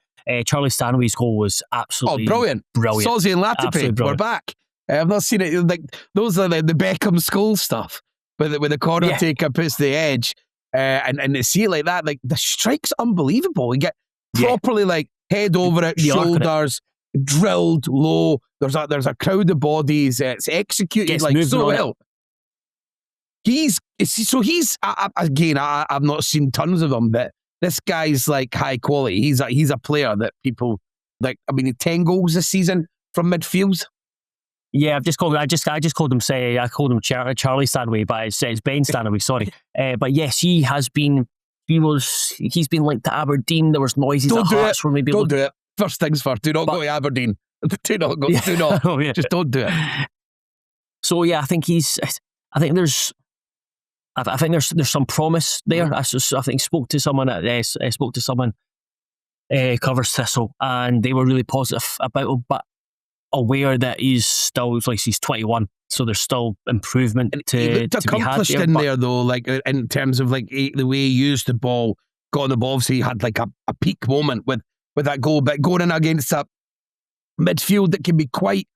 Charlie Stanway's goal was absolutely brilliant. Sozi and Latipi, we're back. I've not seen it. Like those are the Beckham school stuff, with the corner taker puts the edge, and to see it like that, like the strike's unbelievable. We get properly like head over it, shoulders drilled low. There's a crowd of bodies. It's executed like so well. He's again. I've not seen tons of them, but this guy's like high quality. He's a player that people like. I mean, 10 goals this season from midfield. Yeah, I called him Charlie Stanway, but it's Ben Stanway. Sorry, but yes, he's been linked to Aberdeen. There was noises at Hearts where maybe don't do it. First things first. Do not go to Aberdeen. Do not go. Do not. Oh, yeah. Just don't do it. So yeah, I think there's some promise there. I think spoke to someone covers Thistle, and they were really positive about him, but aware that he's 21, so there's still improvement to be had accomplished in there though, like in terms of like the way he used the ball, got on the ball. Obviously, he had like a peak moment with that goal, but going in against a midfield that can be quite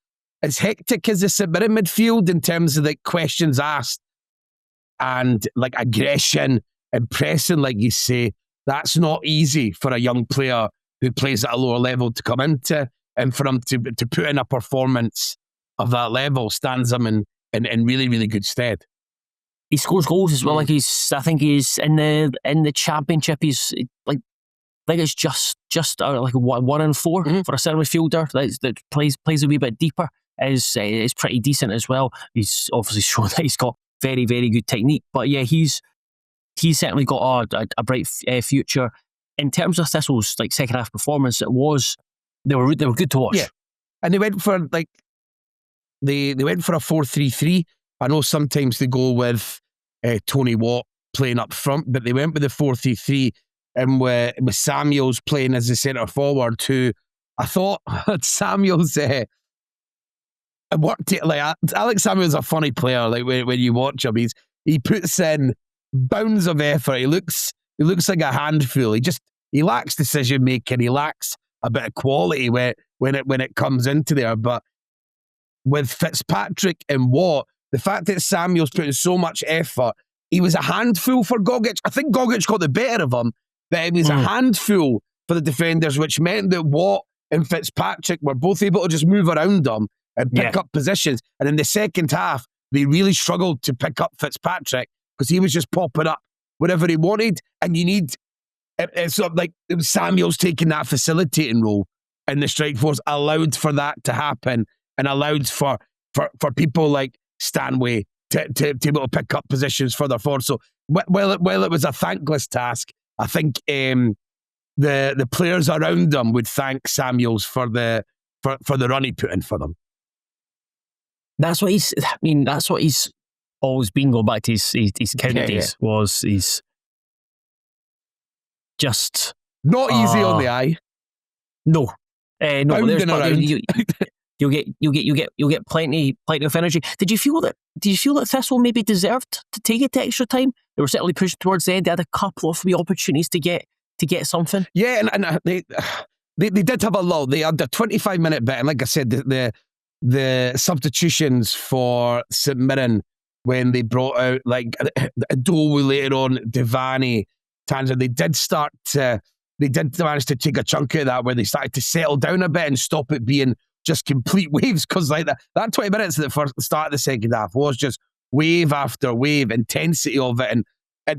as hectic as the St Mirren midfield in terms of like questions asked and like aggression and pressing, like you say, that's not easy for a young player who plays at a lower level to come into. And for him to put in a performance of that level stands him in really, really good stead. He scores goals as well. Like I think he's in the Championship. He's like, I think it's just like a 1 in 4 for a centre midfielder that plays a wee bit deeper. Is pretty decent as well. He's obviously shown that he's got very, very good technique. But yeah, he's certainly got a bright future. In terms of Thistle's like second half performance, they were good to watch. Yeah, and they went for like they went for a 4-3-3. I know sometimes they go with Tony Watt playing up front, but they went with the 4-3-3, and with Samuels playing as the centre forward. Who I thought Samuels worked it like Alex Samuels is a funny player. Like when you watch him, he puts in bounds of effort. He looks like a handful. He lacks decision making. He lacks a bit of quality when it comes into there. But with Fitzpatrick and Watt, the fact that Samuel's putting so much effort, he was a handful for Gogic. I think Gogic got the better of him, but it was a handful for the defenders, which meant that Watt and Fitzpatrick were both able to just move around them and pick up positions. And in the second half, they really struggled to pick up Fitzpatrick because he was just popping up wherever he wanted. And you need... It's sort of like Samuel's taking that facilitating role, and the strike force allowed for that to happen and allowed for people like Stanway to be able to pick up positions further forward. So while it was a thankless task, I think the players around them would thank Samuels for the run he put in for them. That's what he's always been, going back to his county days. Was he's just not easy on the eye. No, you'll get plenty of energy. Did you feel that Thistle maybe deserved to take it to extra time? They were certainly pushing towards the end. They had a couple of wee opportunities to get something. Yeah, and they did have a lull. They had a 25-minute bit, and like I said, the substitutions for St Mirren when they brought out like Adowu later on, Devani, Tanzer, they did manage to take a chunk of that where they started to settle down a bit and stop it being just complete waves, because like that 20 minutes at the start of the second half was just wave after wave, intensity of it. And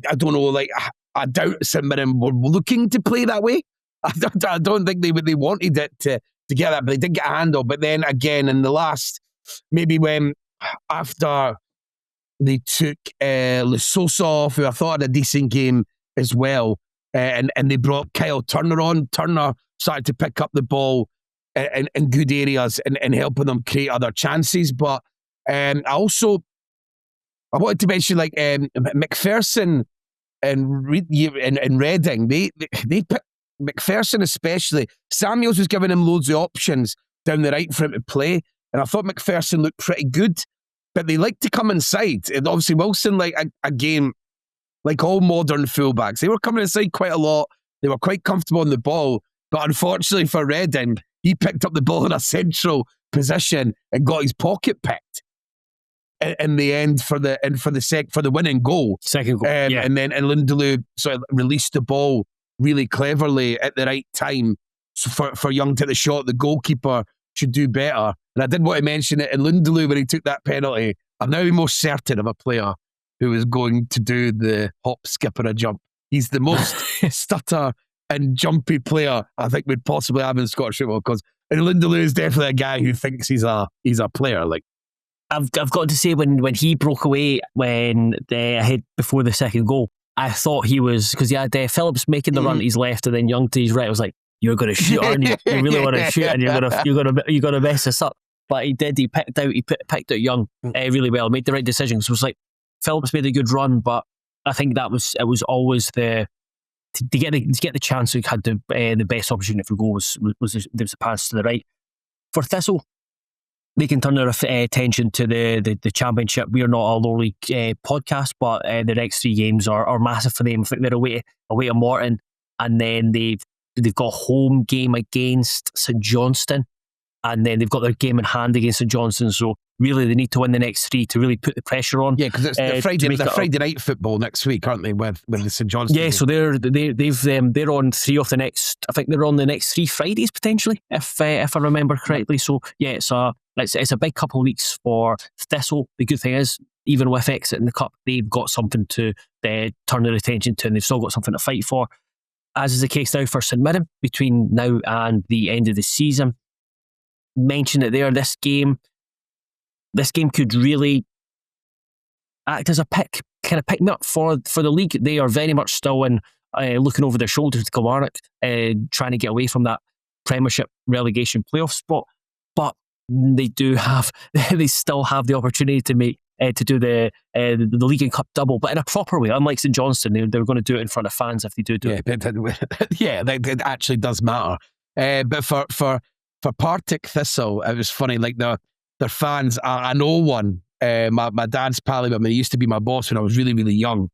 I don't know, like I doubt St Mirren were looking to play that way. I don't think they wanted it to get that, but they did get a handle. But then again, in the last, maybe when after they took Lesosa off, who I thought had a decent game as well, and they brought Kyle Turner on. Turner started to pick up the ball in good areas and helping them create other chances. But I wanted to mention like McPherson and Reading. They picked McPherson especially. Samuels was giving him loads of options down the right for him to play, and I thought McPherson looked pretty good. but they like to come inside. And obviously Wilson, like a game, like all modern fullbacks, they were coming inside quite a lot. They were quite comfortable on the ball. But unfortunately for Reading, he picked up the ball in a central position and got his pocket picked in the end for the winning goal. Second goal, And then Lindelöf sort of released the ball really cleverly at the right time for Young to hit the shot. The goalkeeper should do better. And I did want to mention it in Lindelöf when he took that penalty. I'm now most certain of a player who is going to do the hop, skip, and a jump. He's the most stutter and jumpy player I think we'd possibly have in Scottish football, because Lindelöf is definitely a guy who thinks he's a player. Like, I've got to say, when he broke away when ahead before the second goal, I thought he was, because he had Phillips making the run to his left and then Young to his right. I was like, you're going to shoot, aren't you? You really want to shoot, and you're going to mess us up. But he did. He picked out Young really well. Made the right decisions. So it was like Phillips made a good run, but I think it was always to get the chance. Who had the best opportunity for goal was a pass to the right. For Thistle, they can turn their attention to the Championship. We are not a low league podcast, but the next 3 games are massive for them. I think they're away to Morton, and then they've got a home game against St Johnstone, and then they've got their game in hand against St Johnstone. So really, they need to win the next 3 to really put the pressure on. Yeah, because it's the Friday night football next week, aren't they? With the St Johnstone. Yeah, so they're on 3 of the next. I think they're on the next 3 Fridays potentially, if I remember correctly. So yeah, it's a big couple of weeks for Thistle. The good thing is, even with exit in the cup, they've got something to turn their attention to, and they've still got something to fight for. As is the case now for St Mirren between now and the end of the season. Mentioned it there. This game could really act as a pick me up for the league. They are very much still in looking over their shoulders to Kilmarnock, trying to get away from that Premiership relegation playoff spot. But they still have the opportunity to make to do the League and Cup double, but in a proper way. Unlike St Johnstone, they're going to do it in front of fans if they do it. Yeah, that actually does matter. But for Partick Thistle, it was funny. Like their fans, I know one. My dad's pally, but he used to be my boss when I was really, really young,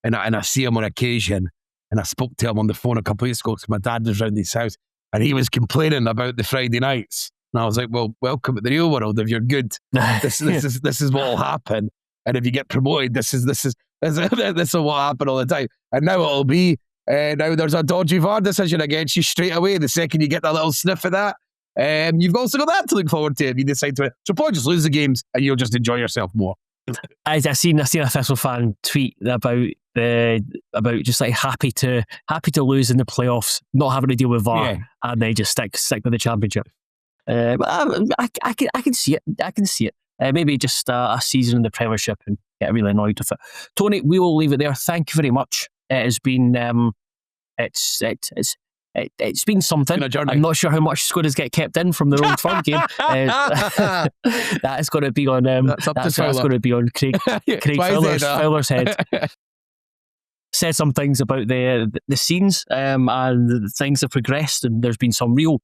and I see him on occasion. And I spoke to him on the phone a couple of weeks ago because my dad was round his house, and he was complaining about the Friday nights. And I was like, well, welcome to the real world. If you're good, this is what will happen. And if you get promoted, this is what happen all the time. And now it'll be, now there's a dodgy VAR decision against you straight away. The second you get that little sniff of that, you've also got that to look forward to if you decide to. So probably just lose the games and you'll just enjoy yourself more. I seen a Thistle fan tweet about just like happy to lose in the playoffs, not having to deal with VAR, and they just stick with the Championship. But I can see it. I can see it. Maybe just a season in the Premiership and get really annoyed with it. Tony, we will leave it there. Thank you very much. It has been it's been something. I'm not sure how much squares get kept in from the Old Firm game. That is going to be on. That's going to be on Craig Fowler's head. Said some things about the scenes and the things have progressed, and there's been some real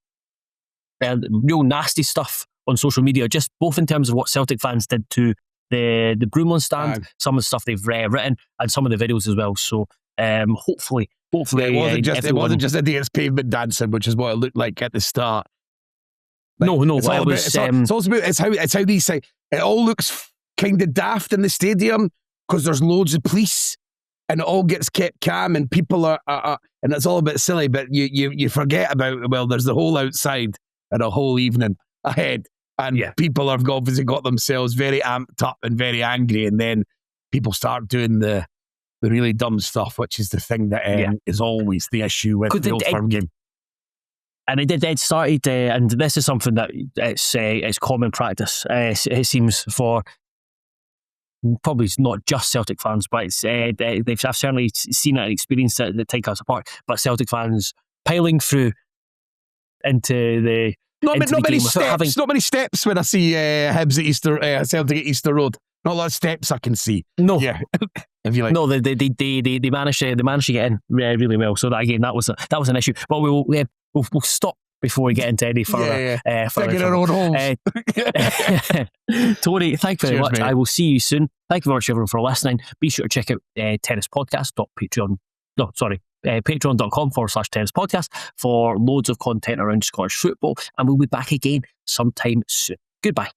nasty stuff on social media, just both in terms of what Celtic fans did to the Broomloan stand, some of the stuff they've written, and some of the videos as well. So hopefully it wasn't just idiots pavement dancing, which is what it looked like at the start. Like, it's how these say it all looks kind of daft in the stadium because there's loads of police and it all gets kept calm and people are and it's all a bit silly, but you forget about, well, there's the whole outside and a whole evening ahead, and people have obviously got themselves very amped up and very angry, and then people start doing the really dumb stuff, which is the thing that is always the issue with the Old Firm game. And it started, and this is something that it's common practice. It seems for probably not just Celtic fans, but I've certainly seen it and experienced it at Tynecastle Park. But Celtic fans piling through into the not many steps when I see Hibs at Celtic at Easter Road. Not a lot of steps I can see. No, if you like. No, they managed to get in really well. So that was an issue. But we'll stop before we get into any further. Digging our own holes. Tony, thank you very much. Mate. I will see you soon. Thank you very much, everyone, for listening. Be sure to check out patreon.com/tennis podcast for loads of content around Scottish football, and we'll be back again sometime soon. Goodbye.